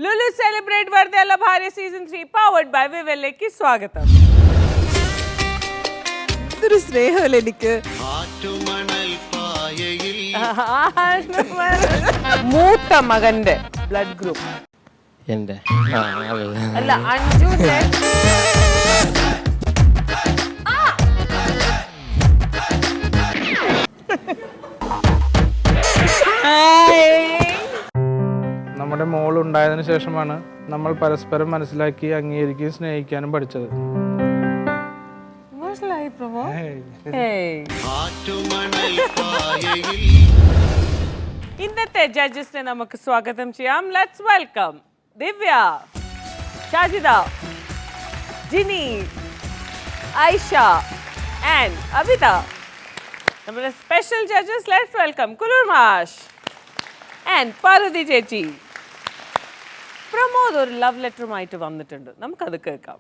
Lulu celebrate വർദ്ധയുള്ള ഭാര്യ season 3 powered by വിവലിലേക്ക് സ്വാഗതം. ഇതൊരു സ്നേഹമല്ലേ എനിക്ക്. മൂത്ത മകന്റെ ബ്ലഡ് ഗ്രൂപ്പ് എന്റെ അല്ല അഞ്ജുന്റെ. നമ്മുടെ മോൾ ഉണ്ടായതിനു ശേഷമാണ് നമ്മൾ പരസ്പരം മനസ്സിലാക്കി അംഗീകരിക്കുകയും സ്നേഹിക്കാനും പഠിച്ചത്. ഇന്നത്തെ ജഡ്ജസിനെ നമുക്ക് സ്വാഗതം ചെയ്യാം. Let's welcome Divya, Shajida, Jini, Aisha and Abitha. നമ്മുടെ സ്പെഷ്യൽ ജഡ്ജസ് ലെറ്റ്സ് വെൽക്കം കുലൂർ മാഷ് ആൻഡ് പാർവതി ചേച്ചി. പ്രമോദ് ഒരു ലവ് ലെറ്ററുമായിട്ട് വന്നിട്ടുണ്ട്, നമുക്കത് കേൾക്കാം.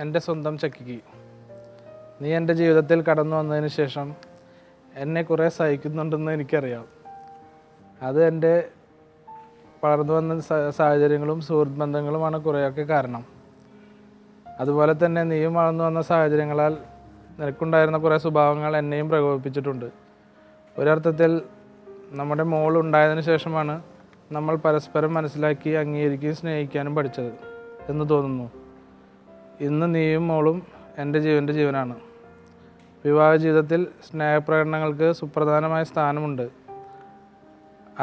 എൻ്റെ സ്വന്തം ചക്കിക്ക്, നീ എൻ്റെ ജീവിതത്തിൽ കടന്നു വന്നതിന് ശേഷം എന്നെ കുറേ സഹിക്കുന്നുണ്ടെന്ന് എനിക്കറിയാം. അത് എൻ്റെ വളർന്നു വന്ന സാഹചര്യങ്ങളും സുഹൃത്ത് ബന്ധങ്ങളുമാണ് കുറേയൊക്കെ കാരണം. അതുപോലെ തന്നെ നീയും വളർന്നു വന്ന സാഹചര്യങ്ങളാൽ നിനക്കുണ്ടായിരുന്ന കുറേ സ്വഭാവങ്ങൾ എന്നെയും പ്രകോപിപ്പിച്ചിട്ടുണ്ട്. ഒരർത്ഥത്തിൽ നമ്മുടെ മോൾ ഉണ്ടായതിനു ശേഷമാണ് നമ്മൾ പരസ്പരം മനസ്സിലാക്കി അംഗീകരിക്കുകയും സ്നേഹിക്കാനും പഠിച്ചത് എന്ന് തോന്നുന്നു. ഇന്ന് നീയും മോളും എൻ്റെ ജീവൻ്റെ ജീവനാണ്. വിവാഹ ജീവിതത്തിൽ സ്നേഹപ്രകടനങ്ങൾക്ക് സുപ്രധാനമായ സ്ഥാനമുണ്ട്.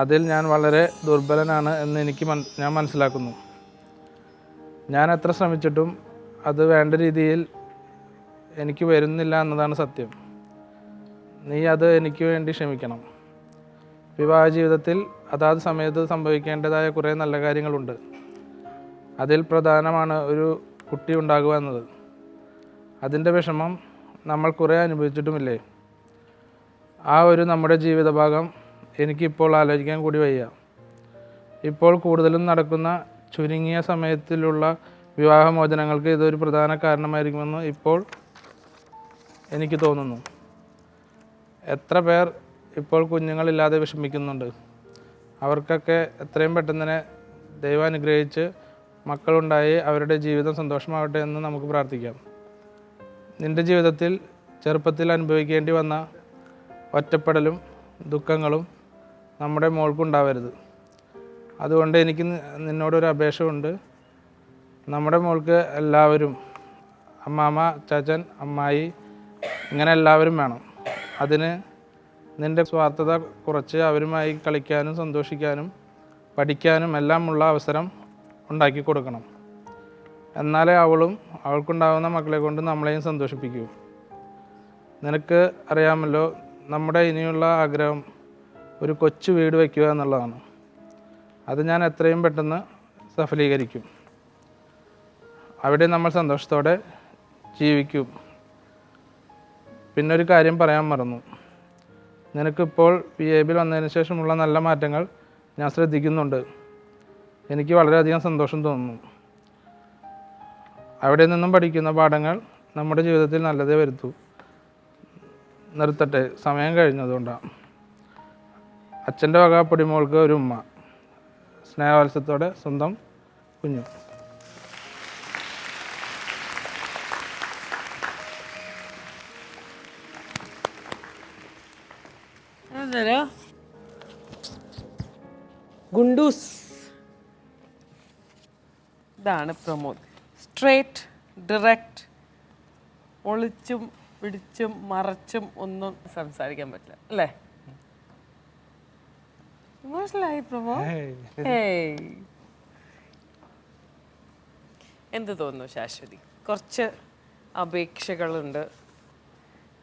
അതിൽ ഞാൻ വളരെ ദുർബലനാണ് എന്ന് ഞാൻ മനസ്സിലാക്കുന്നു. ഞാൻ എത്ര ശ്രമിച്ചിട്ടും അത് വേണ്ട രീതിയിൽ എനിക്ക് വരുന്നില്ല എന്നതാണ് സത്യം. നീ അത് എനിക്ക് വേണ്ടി ക്ഷമിക്കണം. വിവാഹ ജീവിതത്തിൽ അതാത് സമയത്ത് സംഭവിക്കേണ്ടതായ കുറേ നല്ല കാര്യങ്ങളുണ്ട്. അതിൽ പ്രധാനമാണ് ഒരു കുട്ടി ഉണ്ടാകുക എന്നത്. അതിൻ്റെ വിഷമം നമ്മൾ കുറേ അനുഭവിച്ചിട്ടുമില്ലേ. ആ ഒരു നമ്മുടെ ജീവിതഭാഗം എനിക്കിപ്പോൾ ആലോചിക്കാൻ കൂടി വയ്യ. ഇപ്പോൾ കൂടുതലും നടക്കുന്ന ചുരുങ്ങിയ സമയത്തിലുള്ള വിവാഹമോചനങ്ങൾക്ക് ഇതൊരു പ്രധാന കാരണമായിരിക്കുമെന്ന് ഇപ്പോൾ എനിക്ക് തോന്നുന്നു. എത്ര പേർ ഇപ്പോൾ കുഞ്ഞുങ്ങളില്ലാതെ വിഷമിക്കുന്നുണ്ട്. അവർക്കൊക്കെ എത്രയും പെട്ടെന്ന് തന്നെ ദൈവം അനുഗ്രഹിച്ച് മക്കളുണ്ടായി അവരുടെ ജീവിതം സന്തോഷമാവട്ടെ എന്ന് നമുക്ക് പ്രാർത്ഥിക്കാം. നിൻ്റെ ജീവിതത്തിൽ ചെറുപ്പത്തിൽ അനുഭവിക്കേണ്ടി വന്ന ഒറ്റപ്പെടലും ദുഃഖങ്ങളും നമ്മുടെ മോൾക്കുണ്ടാവരുത്. അതുകൊണ്ട് എനിക്ക് നിന്നോടൊരു അപേക്ഷയുണ്ട്. നമ്മുടെ മോൾക്ക് എല്ലാവരും, അമ്മാമ്മ, ചാച്ചൻ, അമ്മായി, ഇങ്ങനെ എല്ലാവരും വേണം. അതിന് നിൻ്റെ സ്വാർത്ഥത കുറച്ച് അവരുമായി കളിക്കാനും സന്തോഷിക്കാനും പഠിക്കാനും എല്ലാമുള്ള അവസരം ഉണ്ടാക്കി കൊടുക്കണം. എന്നാലേ അവൾക്കുണ്ടാകുന്ന മക്കളെ കൊണ്ട് നമ്മളെയും സന്തോഷിപ്പിക്കൂ. നിനക്ക് അറിയാമല്ലോ, നമ്മുടെ ഇനിയുള്ള ആഗ്രഹം ഒരു കൊച്ചു വീട് വയ്ക്കുക എന്നുള്ളതാണ്. അത് ഞാൻ എത്രയും പെട്ടെന്ന് സഫലീകരിക്കും. അവിടെ നമ്മൾ സന്തോഷത്തോടെ ജീവിക്കും. പിന്നൊരു കാര്യം പറയാൻ മറന്നു. നിനക്കിപ്പോൾ PABിൽ വന്നതിന് ശേഷമുള്ള നല്ല മാറ്റങ്ങൾ ഞാൻ ശ്രദ്ധിക്കുന്നുണ്ട്. എനിക്ക് വളരെയധികം സന്തോഷം തോന്നുന്നു. അവിടെ നിന്നും പഠിക്കുന്ന പാഠങ്ങൾ നമ്മുടെ ജീവിതത്തിൽ നല്ലതേ വരുത്തൂ. നിർത്തട്ടെ, സമയം കഴിഞ്ഞതുകൊണ്ടാണ്. അച്ഛൻ്റെ വക പൊടിമോൾക്ക് ഒരു ഉമ്മ. സ്നേഹവാത്സല്യത്തോടെ സ്വന്തം കുഞ്ഞു. ഗുണ്ടൂസ്. ഇതാണ് പ്രമോദ്. സ്ട്രേറ്റ്, ഡയറക്റ്റ്, ഒളിച്ചും പിടിച്ചും മറച്ചും ഒന്നും സംസാരിക്കാൻ പറ്റില്ല അല്ലേ? ഇമോഷണലായി പ്രമോദ്. എന്ത് തോന്നുന്നു ശാശ്വതി? കുറച്ച് അപേക്ഷകളുണ്ട്,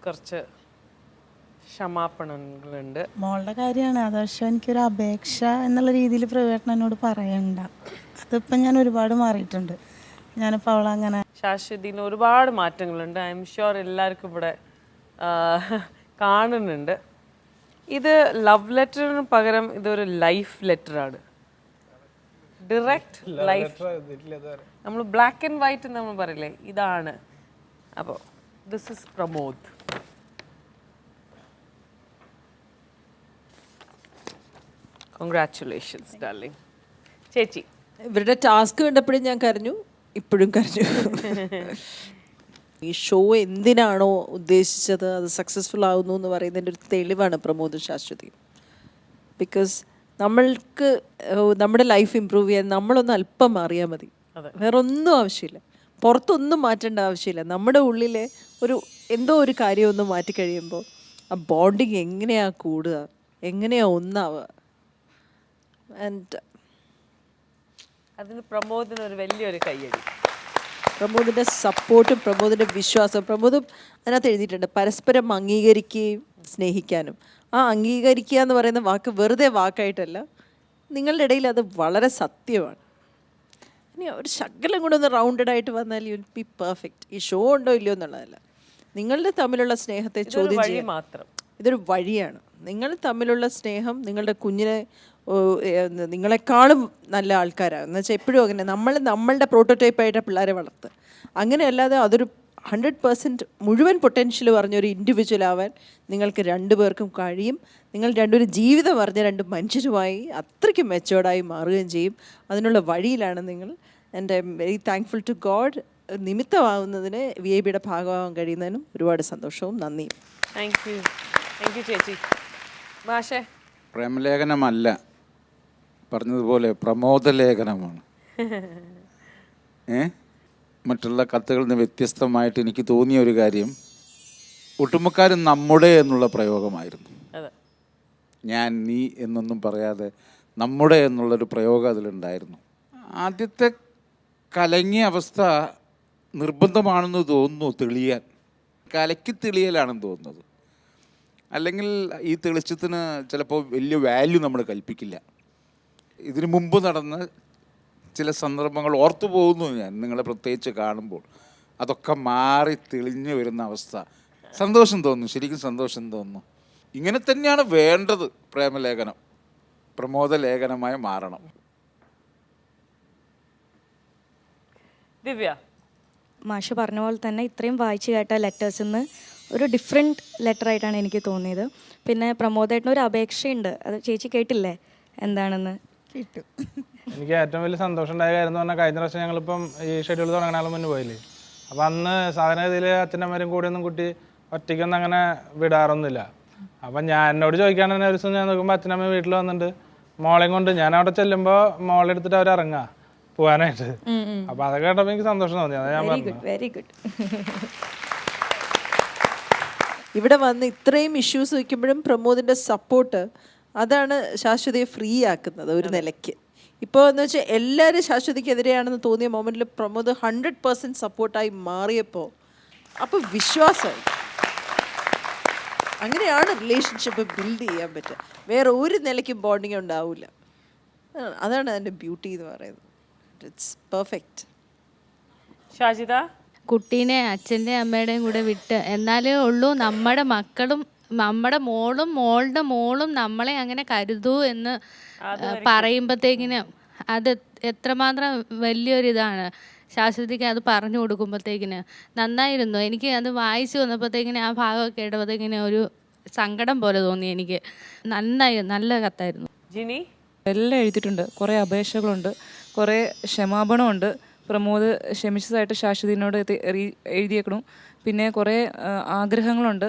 കുറച്ച് ക്ഷമാപണങ്ങളുണ്ട്. മോളുടെ കാര്യമാണ് അത്. പക്ഷെ എനിക്കൊരു അപേക്ഷ എന്നുള്ള രീതിയിൽ പ്രവേട്ടനം എന്നോട് പറയണ്ട. അതിപ്പോൾ ഞാൻ ഒരുപാട് മാറിയിട്ടുണ്ട്. ഞാനിപ്പോൾ അവളങ്ങനെ. ശാശ്വതിന് ഒരുപാട് മാറ്റങ്ങളുണ്ട്. ഐ എം ഷുവർ എല്ലാവർക്കും ഇവിടെ കാണുന്നുണ്ട്. ഇത് ലവ് ലെറ്ററിന് പകരം ഇതൊരു ലൈഫ് ലെറ്ററാണ്. Direct life. നമ്മൾ ബ്ലാക്ക് ആൻഡ് വൈറ്റ് നമ്മൾ പറയില്ലേ, ഇതാണ്. അപ്പോൾ this is Pramod. Congratulations darling. ചേച്ചി ഇവരുടെ ടാസ്ക് കണ്ടപ്പോഴും ഞാൻ കരഞ്ഞു, ഇപ്പോഴും കരഞ്ഞു. ഈ ഷോ എന്തിനാണോ ഉദ്ദേശിച്ചത് അത് സക്സസ്ഫുൾ ആവുന്നു എന്ന് പറയുന്നതിൻ്റെ ഒരു തെളിവാണ് പ്രമോദും ശാശ്വതിയും. ബിക്കോസ് നമ്മൾക്ക് നമ്മുടെ ലൈഫ് ഇമ്പ്രൂവ് ചെയ്യാൻ നമ്മളൊന്ന് അല്പം മാറിയാൽ മതി, വേറെ ഒന്നും ആവശ്യമില്ല, പുറത്തൊന്നും മാറ്റേണ്ട ആവശ്യമില്ല. നമ്മുടെ ഉള്ളിലെ എന്തോ ഒരു കാര്യം ഒന്ന് മാറ്റിക്കഴിയുമ്പോൾ ആ ബോണ്ടിങ് എങ്ങനെയാണ് കൂടുക, എങ്ങനെയാണ് ഒന്നാവുക. ആൻഡ് അതിന് പ്രമോദിന് ഒരു വലിയൊരു കയ്യടി. പ്രമോദിൻ്റെ സപ്പോർട്ടും പ്രമോദിൻ്റെ വിശ്വാസവും. പ്രമോദും അതിനകത്ത് എഴുതിയിട്ടുണ്ട്, പരസ്പരം അംഗീകരിക്കുകയും സ്നേഹിക്കാനും. ആ അംഗീകരിക്കുക എന്ന് പറയുന്ന വാക്ക് വെറുതെ വാക്കായിട്ടല്ല, നിങ്ങളുടെ ഇടയിൽ അത് വളരെ സത്യമാണ്. ഇനി ഒരു ശകലം കൂടെ ഒന്ന് റൗണ്ടഡ് ആയിട്ട് വന്നാൽ യു വിൽ ബി പെർഫെക്റ്റ്. ഈ ഷോ ഉണ്ടോ ഇല്ലയോ എന്നുള്ളതല്ല, നിങ്ങളുടെ തമ്മിലുള്ള സ്നേഹത്തെ ചോദ്യം ചെയ്യാൻ മാത്രം ഇതൊരു വഴിയാണ്. നിങ്ങൾ തമ്മിലുള്ള സ്നേഹം നിങ്ങളുടെ കുഞ്ഞിനെ നിങ്ങളെക്കാളും നല്ല ആൾക്കാരാണ് എന്ന് വെച്ചാൽ എപ്പോഴും അങ്ങനെ നമ്മളുടെ പ്രോട്ടോടൈപ്പായിട്ട് പിള്ളേരെ വളർത്തുക. അങ്ങനെയല്ലാതെ അതൊരു 100% മുഴുവൻ പൊട്ടൻഷ്യൽ പറഞ്ഞൊരു ഇൻഡിവിജ്വൽ ആവാൻ നിങ്ങൾക്ക് രണ്ടുപേർക്കും കഴിയും. നിങ്ങൾ രണ്ടൊരു ജീവിതം പറഞ്ഞ രണ്ട് മനുഷ്യരുമായി അത്രയ്ക്കും മെച്ചോർഡായി മാറുകയും ചെയ്യും. അതിനുള്ള വഴിയിലാണ് നിങ്ങൾ. And I am very thankful to God. നിമിത്തമാവുന്നതിന് VIBയുടെ ഭാഗമാകാൻ കഴിയുന്നതിനും ഒരുപാട് സന്തോഷവും നന്ദിയും. താങ്ക് യു ചേച്ചി. മാഷേ പ്രേമലേഖനമല്ല, പറഞ്ഞതുപോലെ പ്രമോദലേഖനമാണ്. മറ്റുള്ള കത്തുകളിൽ നിന്ന് വ്യത്യസ്തമായിട്ട് എനിക്ക് തോന്നിയ ഒരു കാര്യം, ഒട്ടുമുക്കാരും നമ്മുടെ എന്നുള്ള പ്രയോഗമായിരുന്നു. ഞാൻ നീ എന്നൊന്നും പറയാതെ നമ്മുടെ എന്നുള്ളൊരു പ്രയോഗം അതിലുണ്ടായിരുന്നു. ആദ്യത്തെ കലങ്ങിയ അവസ്ഥ നിർബന്ധമാണെന്ന് തോന്നുന്നു തെളിയാൻ. കലക്കി തെളിയലാണെന്ന് തോന്നുന്നത്. അല്ലെങ്കിൽ ഈ തെളിച്ചത്തിന് ചിലപ്പോൾ വലിയ വാല്യൂ നമ്മൾ കൽപ്പിക്കില്ല. ഇതിനു മുമ്പ് നടന്ന ചില സന്ദർഭങ്ങൾ ഓർത്തു പോകുന്നു ഞാൻ നിങ്ങളെ പ്രത്യേകിച്ച് കാണുമ്പോൾ. അതൊക്കെ മാറി തെളിഞ്ഞു വരുന്ന അവസ്ഥ സന്തോഷം തോന്നുന്നു, ശരിക്കും സന്തോഷം തോന്നുന്നു. ഇങ്ങനെ തന്നെയാണ് വേണ്ടത്. പ്രേമലേഖനം പ്രമോദലേഖനമായി മാറണം. ദിവ്യ, മാഷ് പറഞ്ഞ പോലെ തന്നെ ഇത്രയും വായിച്ചു കേട്ട ലെറ്റേഴ്സിൽ നിന്ന് ഒരു ഡിഫറെൻറ്റ് ലെറ്റർ ആയിട്ടാണ് എനിക്ക് തോന്നിയത്. പിന്നെ പ്രമോദേട്ടന് ഒരു അപേക്ഷയുണ്ട്, അത് ചേച്ചി കേട്ടില്ലേ എന്താണെന്ന്? കേട്ടു. എനിക്ക് ഏറ്റവും വലിയ സന്തോഷം ഉണ്ടായ കാര്യം എന്ന് പറഞ്ഞാൽ, കഴിഞ്ഞ പ്രാവശ്യം ഞങ്ങളിപ്പം ഈ ഷെഡ്യൂൾ തുടങ്ങാനുള്ള മുന്നേ പോയില്ലേ, അപ്പം അന്ന് സാധാരണഗതിയിൽ അച്ഛനമ്മരും കൂടെ ഒന്നും കുട്ടി ഒറ്റയ്ക്കൊന്നും അങ്ങനെ വിടാറൊന്നുമില്ല. അപ്പം ഞാൻ എന്നോട് ചോദിക്കാണ്ട് ഒരു ദിവസം ഞാൻ നോക്കുമ്പോൾ അച്ഛനമ്മ വീട്ടിൽ വന്നിട്ട് മോളെയും കൊണ്ട് ഞാൻ അവിടെ ചെല്ലുമ്പോൾ മോളെ എടുത്തിട്ട് അവർ ഇറങ്ങാ പോകാനായിട്ട്. അപ്പം അതൊക്കെ കേട്ടപ്പോൾ എനിക്ക് സന്തോഷം തോന്നി. അതാ ഞാൻ പറഞ്ഞു. Very good. ഇവിടെ വന്ന് ഇത്രയും ഇഷ്യൂസ് വയ്ക്കുമ്പോഴും പ്രമോദിൻ്റെ സപ്പോർട്ട് അതാണ് ശാശ്വതയെ ഫ്രീ ആക്കുന്നത് ഒരു നിലയ്ക്ക്. ഇപ്പോൾ എന്ന് വെച്ചാൽ എല്ലാവരും ശാശ്വതയ്ക്കെതിരെയാണെന്ന് തോന്നിയ മൊമെൻറ്റിൽ പ്രമോദ് 100% സപ്പോർട്ടായി മാറിയപ്പോൾ അപ്പോൾ വിശ്വാസമായി. അങ്ങനെയാണ് റിലേഷൻഷിപ്പ് ബിൽഡ് ചെയ്യാൻ പറ്റുക. വേറെ ഒരു നിലയ്ക്കും ബോണ്ടിങ് ഉണ്ടാവില്ല. അതാണ് അതിൻ്റെ ബ്യൂട്ടി എന്ന് പറയുന്നത്. It's perfect. ഷാജിദ, കുട്ടീനെ അച്ഛൻ്റെയും അമ്മയുടെയും കൂടെ വിട്ട് എന്നാലേ ഉള്ളൂ നമ്മുടെ മക്കളും നമ്മുടെ മോളും മോളുടെ മോളും നമ്മളെ അങ്ങനെ കരുതൂ എന്ന് പറയുമ്പോഴത്തേക്കിന് അത് എത്രമാത്രം വലിയൊരിതാണ്. ശാശ്വതിക്ക് അത് പറഞ്ഞു കൊടുക്കുമ്പോഴത്തേക്കിന് നന്നായിരുന്നു. എനിക്ക് അത് വായിച്ചു വന്നപ്പോഴത്തേക്കിന് ആ ഭാഗമൊക്കെ ഇടുമ്പോഴത്തേക്കിന് ഒരു സങ്കടം പോലെ തോന്നി എനിക്ക്. നല്ല കത്തായിരുന്നു. ജിനി, എല്ലാം എഴുതിയിട്ടുണ്ട്. കുറേ അപേക്ഷകളുണ്ട്, കുറേ ക്ഷമാപണമുണ്ട്. പ്രമോദ് ക്ഷമിച്ചതായിട്ട് ശാശ്വതിനോട് എഴുതിയേക്കണം. പിന്നെ കുറേ ആഗ്രഹങ്ങളുണ്ട്.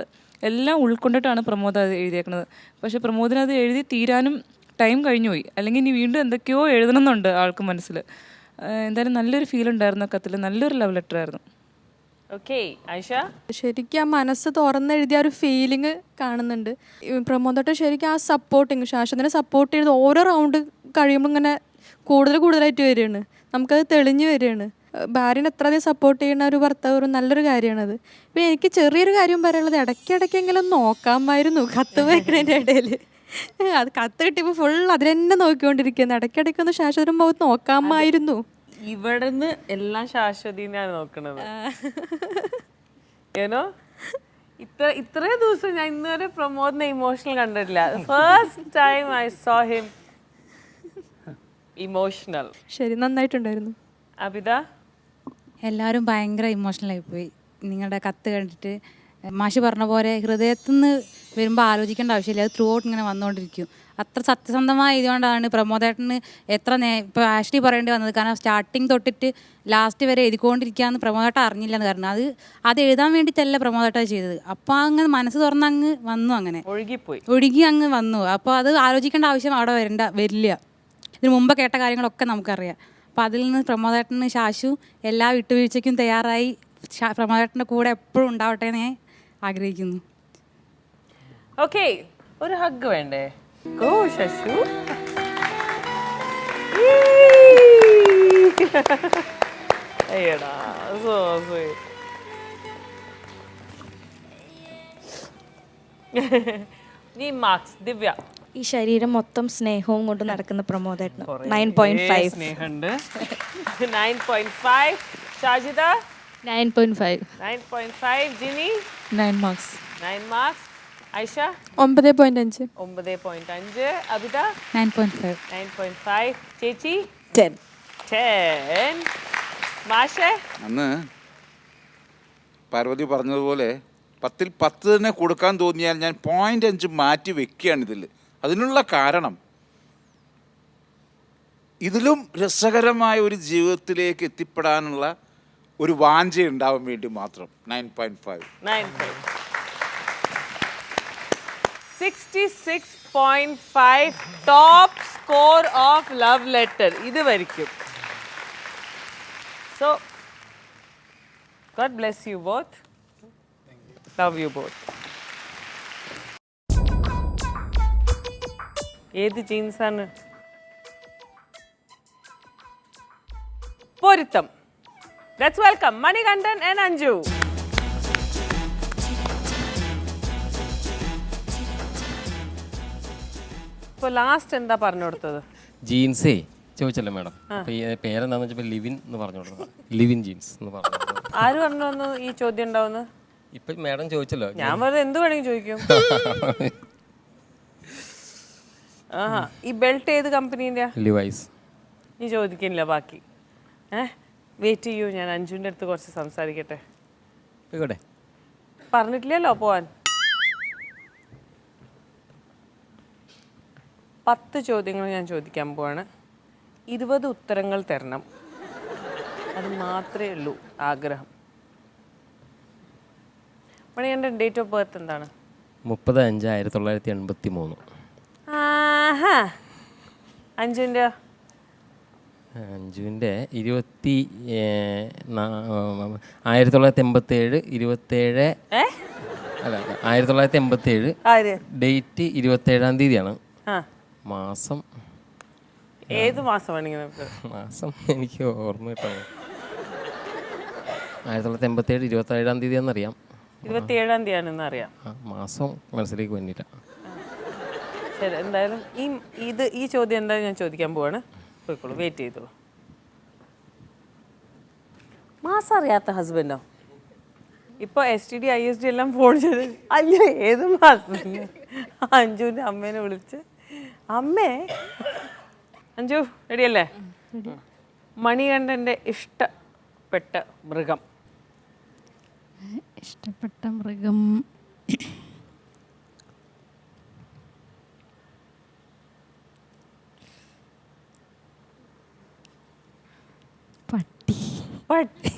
എല്ലാം ഉൾക്കൊണ്ടിട്ടാണ് പ്രമോദ് അത് എഴുതിയേക്കുന്നത്. പക്ഷേ പ്രമോദിനത് എഴുതി തീരാനും ടൈം കഴിഞ്ഞു പോയി. അല്ലെങ്കിൽ ഇനി വീണ്ടും എന്തൊക്കെയോ എഴുതണമെന്നുണ്ട് ആൾക്ക് മനസ്സിൽ. എന്തായാലും നല്ലൊരു ഫീൽ ഉണ്ടായിരുന്നു കത്തിൽ. നല്ലൊരു ലവ് ലെറ്റർ ആയിരുന്നു. ഓക്കെ. ആയിഷ, ശരിക്കും ആ മനസ്സ് തുറന്നെഴുതിയ ഒരു ഫീലിംഗ് കാണുന്നുണ്ട്. പ്രമോദോട്ട് ശരിക്കും ആ സപ്പോർട്ടിങ്, ശാശ്വതനെ സപ്പോർട്ട് ചെയ്ത് ഓരോ റൗണ്ട് കഴിയുമ്പോൾ ഇങ്ങനെ കൂടുതലായിട്ട് വരികയാണ്. നമുക്കത് തെളിഞ്ഞു വരികയാണ്. ഭാര്യനെ എത്രയധികം സപ്പോർട്ട് ചെയ്യുന്ന ഒരു ഭർത്താവ് ഒരു നല്ലൊരു കാര്യമാണത്. പിന്നെ എനിക്ക് ചെറിയൊരു കാര്യം പറയാനുള്ളത്, ഇടയ്ക്കിടയ്ക്കെങ്കിലും നോക്കാമായിരുന്നു കത്ത് വായിക്കുന്നതിൻ്റെ ഇടയിൽ. അത് കത്ത് കിട്ടിയപ്പോൾ ഫുൾ അതിൽ തന്നെ നോക്കിക്കൊണ്ടിരിക്കുന്നു. ഇടയ്ക്കിടയ്ക്കൊന്ന് ശാശ്വതം മുഖത്ത് നോക്കാമായിരുന്നു. ഇവിടുന്ന് എല്ലാം ശാശ്വതിനാണ് നോക്കണത്. ഏനോ ഇത്രയും ദിവസം ഞാൻ ഇന്നുവരെ പ്രമോദിനെ ഇമോഷണൽ കണ്ടിട്ടില്ല. First time I saw him emotional. ശരി, നന്നായിട്ടുണ്ടായിരുന്നു. അബിത, എല്ലാവരും ഭയങ്കര ഇമോഷണലായി പോയി നിങ്ങളുടെ കത്ത് കണ്ടിട്ട്. മാഷ് പറഞ്ഞ പോലെ ഹൃദയത്തിൽ നിന്ന് വരുമ്പോൾ ആലോചിക്കേണ്ട ആവശ്യമില്ല, അത് ത്രൂ ഔട്ട് ഇങ്ങനെ വന്നുകൊണ്ടിരിക്കും. അത്ര സത്യസന്ധമായ ഇതുകൊണ്ടാണ് പ്രമോദേട്ടന് ഇപ്പോൾ ആഷ്ലി പറയേണ്ടി വന്നത്. കാരണം സ്റ്റാർട്ടിങ് തൊട്ടിട്ട് ലാസ്റ്റ് വരെ എഴുതിക്കൊണ്ടിരിക്കുകയെന്ന് പ്രമോദേട്ടൻ അറിഞ്ഞില്ലെന്ന് കാരണം അത് എഴുതാൻ വേണ്ടിയിട്ടല്ല പ്രമോദേട്ട ചെയ്തത്. അപ്പോൾ അങ്ങനെ മനസ്സ് തുറന്ന് അങ്ങ് വന്നു, അങ്ങനെ ഒഴുകി അങ്ങ് വന്നു. അപ്പോൾ അത് ആലോചിക്കേണ്ട ആവശ്യം അവിടെ വരില്ല. ഇതിന് മുമ്പ് കേട്ട കാര്യങ്ങളൊക്കെ നമുക്കറിയാം. അപ്പോൾ അതിൽ നിന്ന് പ്രമോദേട്ടന് ശാശു എല്ലാ വിട്ടുവീഴ്ചയ്ക്കും തയ്യാറായി പ്രമോദേട്ടൻ്റെ കൂടെ എപ്പോഴും ഉണ്ടാവട്ടെ എന്ന് ഞാൻ ആഗ്രഹിക്കുന്നു. ഓക്കെ, ഒരു ഹഗ് വേണ്ടേ? ഗോ ശശു. അയ്യടാ, സോ സ്വീറ്റ്. നീ മാർക്സ് ദിവ്യ. ഈ ശരീരം മൊത്തം സ്നേഹവും കൊണ്ട് നടക്കുന്ന പ്രമോദേട്ടന് 9.5 സ്നേഹമുണ്ട്. 9.5. ഷാജിദ 9.5. 9.5. ജിനി 9 മാർക്സ്. 9 മാർക്സ്. ഐഷ 9.5. 9.5. അബിത 9.5. 9.5. ചേച്ചി 10. 10. മാഷേ അന്ന് പാർവതി പറഞ്ഞതുപോലെ 10ൽ 10 തന്നെ കൊടുക്കാൻ തോന്നിയാൽ ഞാൻ 0.5 മാറ്റി വെക്കുകയാണ് ഇതിൽ. അതിനുള്ള കാരണം ഇതിലും രസകരമായ ഒരു ജീവിതത്തിലേക്ക് എത്തിപ്പെടാനുള്ള ഒരു വാഞ്ച ഉണ്ടാവാൻ വേണ്ടി മാത്രം. 9.5. 66.5 top score of love letter ഇത് വരിക്കും. So God bless you both. Love you both. ഏത് ജീൻസാണ്? പൊരുത്തം. Let's welcome Manikandan and Anju. ഇപ്പോൾ ലാസ്റ്റ് എന്താ പറഞ്ഞു കൊടുത്തത്? ജീൻസേ ചോദിച്ചല്ലോ മാഡം. അപ്പോൾ ഈ പേരെന്താണെന്ന് വെച്ചപ്പോൾ ലിവിൻ എന്ന് പറഞ്ഞു കൊടുത്തത്. ലിവിൻ ജീൻസ് എന്ന് പറഞ്ഞു. ആര് പറഞ്ഞു വന്നു ഈ ചോദ്യം ഉണ്ടാവുന്നു? ഇപ്പം മാഡം ചോദിച്ചല്ലോ. ഞാൻ വെറുതെ എന്ത് വേണമെങ്കിൽ ചോദിക്കും. ആഹാ, ഈ ബെൽറ്റ് ഏത് കമ്പനീൻ്റെ? ലിവൈസ്. നീ ചോദിക്കില്ല ബാക്കി. വെയിറ്റ് ചെയ്യൂ, ഞാൻ അഞ്ജുവിൻ്റെ അടുത്ത് കുറച്ച് സംസാരിക്കട്ടെ. ഇവിടെ പറഞ്ഞിട്ടില്ലല്ലോ പോവാൻ. 10 ചോദ്യങ്ങൾ ഞാൻ ചോദിക്കാൻ പോവാണ്. 20 ഉത്തരങ്ങൾ തരണം. അത് മാത്രമേ ഉള്ളൂ ആഗ്രഹം. മണികണ്ഠൻ, ഡേറ്റ് ഓഫ് ബർത്ത് എന്താണ്? 30/5/1983. ആഹാ. അഞ്ജുവിൻ്റെ? അഞ്ജുവിൻ്റെ 1987 27 അല്ല 1987 ഡേറ്റ് 27-ാം തീയതിയാണ്. മാസം ഏത് മാസം വേണമെങ്കിൽ മാസം എനിക്ക് ഓർമ്മ കിട്ടുമോ? 1987 27-ാം തീയതിയാണെന്നറിയാം. 27-ാം തീയതിയാണെന്ന് അറിയാം. മാസം മനസ്സിലേക്ക് വേണ്ടിയിട്ടാണ്. ശരി, എന്തായാലും ഈ ചോദ്യം എന്തായാലും ഞാൻ ചോദിക്കാൻ പോവാണ്. പോയിക്കോളൂ, വെയിറ്റ് ചെയ്തോളൂ. മാസം അറിയാത്ത ഹസ്ബൻഡോ? ഇപ്പോൾ STD ISD എല്ലാം ഫോൺ ചെയ്ത് അല്ല ഏത് മാസം? അഞ്ജുവിൻ്റെ അമ്മേനെ വിളിച്ച് അമ്മേ. അഞ്ജു റെഡിയല്ലേ? മണികണ്ഠൻ്റെ ഇഷ്ടപ്പെട്ട മൃഗം? ഇഷ്ടപ്പെട്ട മൃഗം പട്ടി. പട്ടി?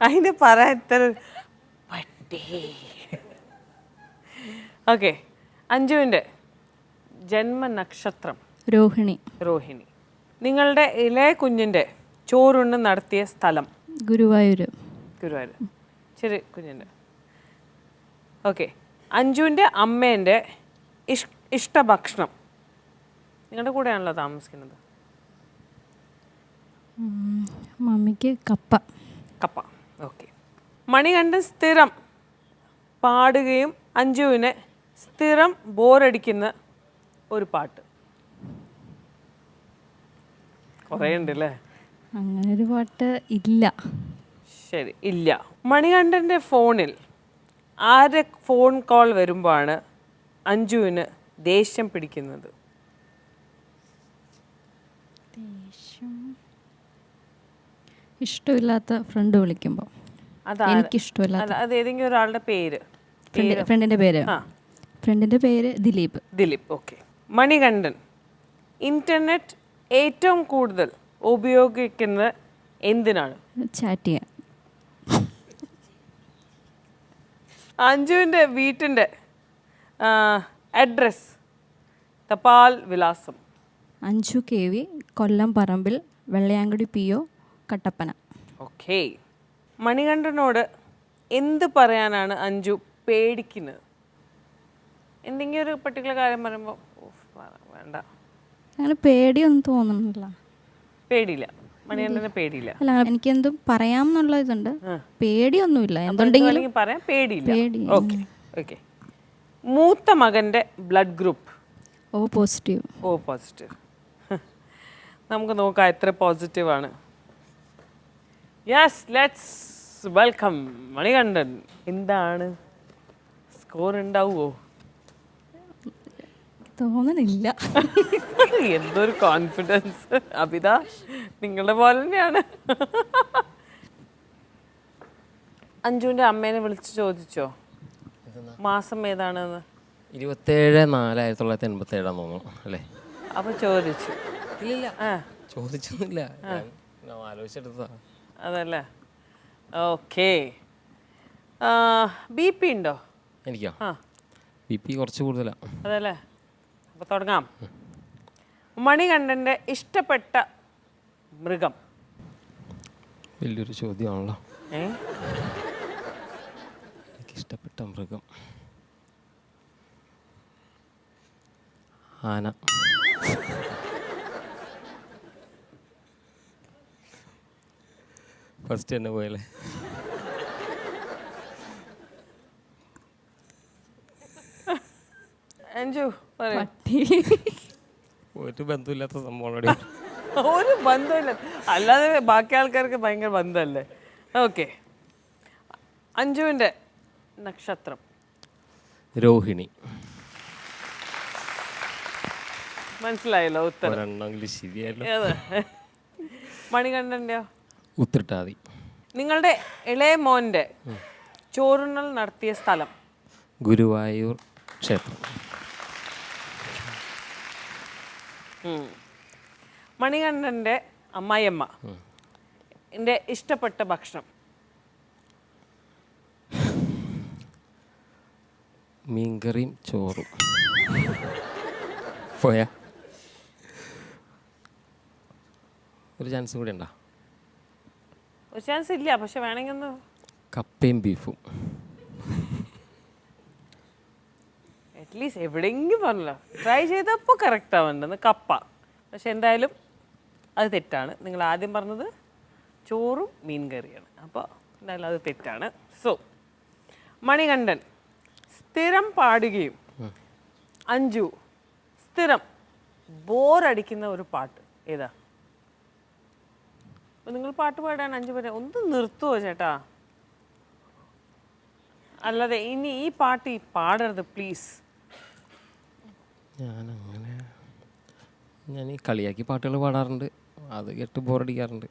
അതിന് പറയാൻ ഇത്ര പട്ടി. ഓക്കെ, അഞ്ജുവിൻ്റെ ജന്മനക്ഷത്രം? രോഹിണി. രോഹിണി. നിങ്ങളുടെ ഇളയ കുഞ്ഞിൻ്റെ ചോറുണ്ട് നടത്തിയ സ്ഥലം? ഗുരുവായൂർ. ഗുരുവായൂർ. ശരി കുഞ്ഞിൻ്റെ. ഓക്കെ, അഞ്ജുവിൻ്റെ അമ്മേൻ്റെ ഇഷ്ടഭക്ഷണം? നിങ്ങളുടെ കൂടെയാണല്ലോ താമസിക്കുന്നത്. മമ്മിക്ക് കപ്പ. കപ്പ. ഓക്കെ. മണികണ്ഠൻ സ്ഥിരം പാടുകയും അഞ്ജുവിനെ സ്ഥിരം ബോറടിക്കുന്ന ഒരു പാട്ട്? കുറേ ഉണ്ടല്ലേ. അങ്ങനെ ഒരു പാട്ട് ഇല്ല. ശരി, ഇല്ല. മണികണ്ഠൻ്റെ ഫോണിൽ ആരെ ഫോൺ കോൾ വരുമ്പോഴാണ് അഞ്ജുവിന് ദേഷ്യം പിടിക്കുന്നത്? ഇഷ്ടമില്ലാത്ത ഫ്രണ്ട് വിളിക്കുമ്പോൾ. എനിക്കിഷ്ടമില്ലാത്ത. അത് ഏതെങ്കിലും ഒരാളുടെ പേര്? ഫ്രണ്ടിൻ്റെ പേര് ആ. ഫ്രണ്ടിൻ്റെ പേര് ദിലീപ്. ദിലീപ്. ഓക്കെ. മണികണ്ഠൻ ഇൻ്റർനെറ്റ് ഏറ്റവും കൂടുതൽ ഉപയോഗിക്കുന്നത് എന്തിനാണ്? ചാറ്റ് ചെയ്യാൻ. അഞ്ജുവിൻ്റെ വീട്ടിൻ്റെ അഡ്രസ്, തപാൽ വിലാസം. 5 KV, കൊല്ലം പറമ്പിൽ, വെള്ളയാങ്കുടി PO, കട്ടപ്പന. ഓക്കെ. മണികണ്ഠനോട് എന്ത് പറയാനാണ് അഞ്ജു പേടിക്കുന്നത്? എന്തെങ്കിലും ഒരു പർട്ടിക്കുലർ കാര്യം പറയുമ്പോൾ വേണ്ട, അങ്ങനെ പേടിയൊന്നും തോന്നുന്നില്ല. പേടിയില്ല, മണികണ്ഠന് പേടിയില്ല. അല്ല, എനിക്കെന്തും പറയാമെന്നുള്ള ഇതുണ്ട്, പേടിയൊന്നുമില്ല. എന്തുണ്ടെങ്കിലും അല്ലെങ്കിൽ പറയാൻ പേടിയില്ല. പേടി. Okay okay. മൂത്ത മകൻ്റെ blood group? O positive. O positive. നമുക്ക് നോക്കാം എത്ര പോസിറ്റീവാണ്. Yes, let's welcome Manikandan. എന്താണ് സ്കോർ? ഉണ്ടാവുമോ? തോന്നണില്ല. എന്തൊരു കോൺഫിഡൻസ് അബിത, നിങ്ങളുടെ പോലെ തന്നെയാണ്. അഞ്ജുവിൻ്റെ അമ്മേനെ വിളിച്ച് ചോദിച്ചോ മാസം ഏതാണെന്ന്? 27/4/1987 തോന്നുന്നു അല്ലേ? അപ്പൊ ചോദിച്ചു? ഇല്ല, ചോദിച്ചൊന്നുമില്ല, ഞാൻ ആലോചിച്ചെടുത്തതാ. അതല്ലേ? ഓക്കെ. BP ഉണ്ടോ? എനിക്കോ? ആ, BP കുറച്ച് കൂടുതലാണ്. അതല്ലേ? അപ്പോൾ തുടങ്ങാം. മണികണ്ഠൻ്റെ ഇഷ്ടപ്പെട്ട മൃഗം? വലിയൊരു ചോദ്യമാണല്ലോ. ഏ, എനിക്കിഷ്ടപ്പെട്ട മൃഗം ആന. ഫസ്റ്റ് തന്നെ പോയല്ലേ. അഞ്ജു പറയൂ. ഒരു ബന്ധമില്ലാത്ത സംഭവം. ഒരു ബന്ധമില്ല, അല്ലാതെ ബാക്കി ആൾക്കാർക്ക് ഭയങ്കര ബന്ധമല്ലേ? ഓക്കെ. അഞ്ജുവിൻ്റെ നക്ഷത്രം? രോഹിണി. മനസ്സിലായല്ലോ ഉത്തരം. ഒരെണ്ണമെങ്കിലും ശരിയല്ലോ. ഏത്? മണികണ്ഠൻ്റെയോ? ഉത്രട്ടാതി. നിങ്ങളുടെ ഇളയ മോൻ്റെ ചോറുണ്ണൽ നടത്തിയ സ്ഥലം? ഗുരുവായൂർ ക്ഷേത്രം. മണികണ്ഠൻ്റെ അമ്മായിയമ്മ എൻ്റെ ഇഷ്ടപ്പെട്ട ഭക്ഷണം? മീൻകറിയും ചോറും. പോയാ ഒരു ചാൻസും കൂടി ഉണ്ടോ? ഒരു ചാൻസ് ഇല്ല, പക്ഷെ വേണമെങ്കിൽ ഒന്ന്. കപ്പയും ബീഫും. അറ്റ്ലീസ്റ്റ് എവിടെയെങ്കിലും പറഞ്ഞല്ലോ, ട്രൈ ചെയ്തപ്പോൾ കറക്റ്റ് ആവുന്നുണ്ടെന്ന്. കപ്പ, പക്ഷെ എന്തായാലും അത് തെറ്റാണ്. നിങ്ങൾ ആദ്യം പറഞ്ഞത് ചോറും മീൻ കറിയാണ്, അപ്പോൾ എന്തായാലും അത് തെറ്റാണ്. സോ മണികണ്ഠൻ സ്ഥിരം പാടുകയും അഞ്ജു സ്ഥിരം ബോറടിക്കുന്ന ഒരു പാട്ട് ഏതാ? അപ്പോൾ നിങ്ങൾ പാട്ട് പാടാൻ അഞ്ജു പറയാം, ഒന്ന് നിർത്തുമോ ചേട്ടാ? അല്ലാതെ ഇനി ഈ പാട്ട് പാടരുത് പ്ലീസ്. ഞാൻ ഈ കളിയാക്കി പാട്ടുകൾ പാടാറുണ്ട്, അത് കേട്ട് ബോറടിക്കാറുണ്ട്.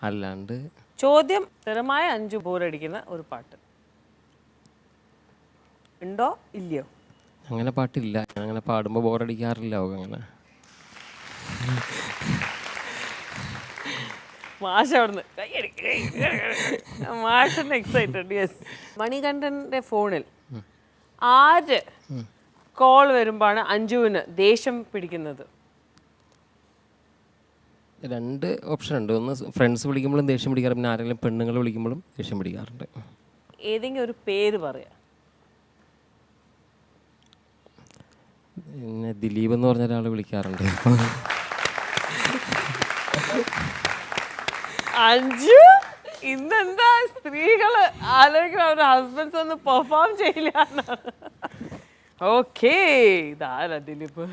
അല്ലാണ്ട് ചോദ്യം, സ്ഥിരമായ അഞ്ജു ബോറടിക്കുന്ന ഒരു പാട്ട് ഉണ്ടോ ഇല്ലയോ? അങ്ങനെ പാട്ടില്ല, ഞാൻ അങ്ങനെ പാടുമ്പോൾ ബോറടിക്കാറില്ല. അങ്ങനെ മാഷ അവിടുന്ന് മാഷന്ന് എക്സൈറ്റഡ്. യെസ്. മണികണ്ഠൻ്റെ ഫോണിൽ ആര് കോൾ വരുമ്പോഴാണ് അഞ്ജുവിന് ദേഷ്യം പിടിക്കുന്നത്? 2 ഓപ്ഷൻ ഉണ്ട്. ഒന്ന് ഫ്രണ്ട്സ് വിളിക്കുമ്പോഴും ദേഷ്യം പിടിക്കാറുണ്ട്, പിന്നെ ആരെങ്കിലും പെണ്ണുങ്ങൾ വിളിക്കുമ്പോഴും ദേഷ്യം പിടിക്കാറുണ്ട്. ഏതെങ്കിലും ഒരു പേര് പറയാം. പിന്നെ ദിലീപ് എന്ന് പറഞ്ഞ ഒരാൾ വിളിക്കാറുണ്ട്. അഞ്ജു ഇന്നെന്താ സ്ത്രീകള് ആലോചിക്കുന്ന അവരുടെ ഹസ്ബൻഡ്സ് ഒന്ന് പെർഫോം ചെയ്യില്ല. ഓക്കേ, ഇതാരാ ദിലീപ്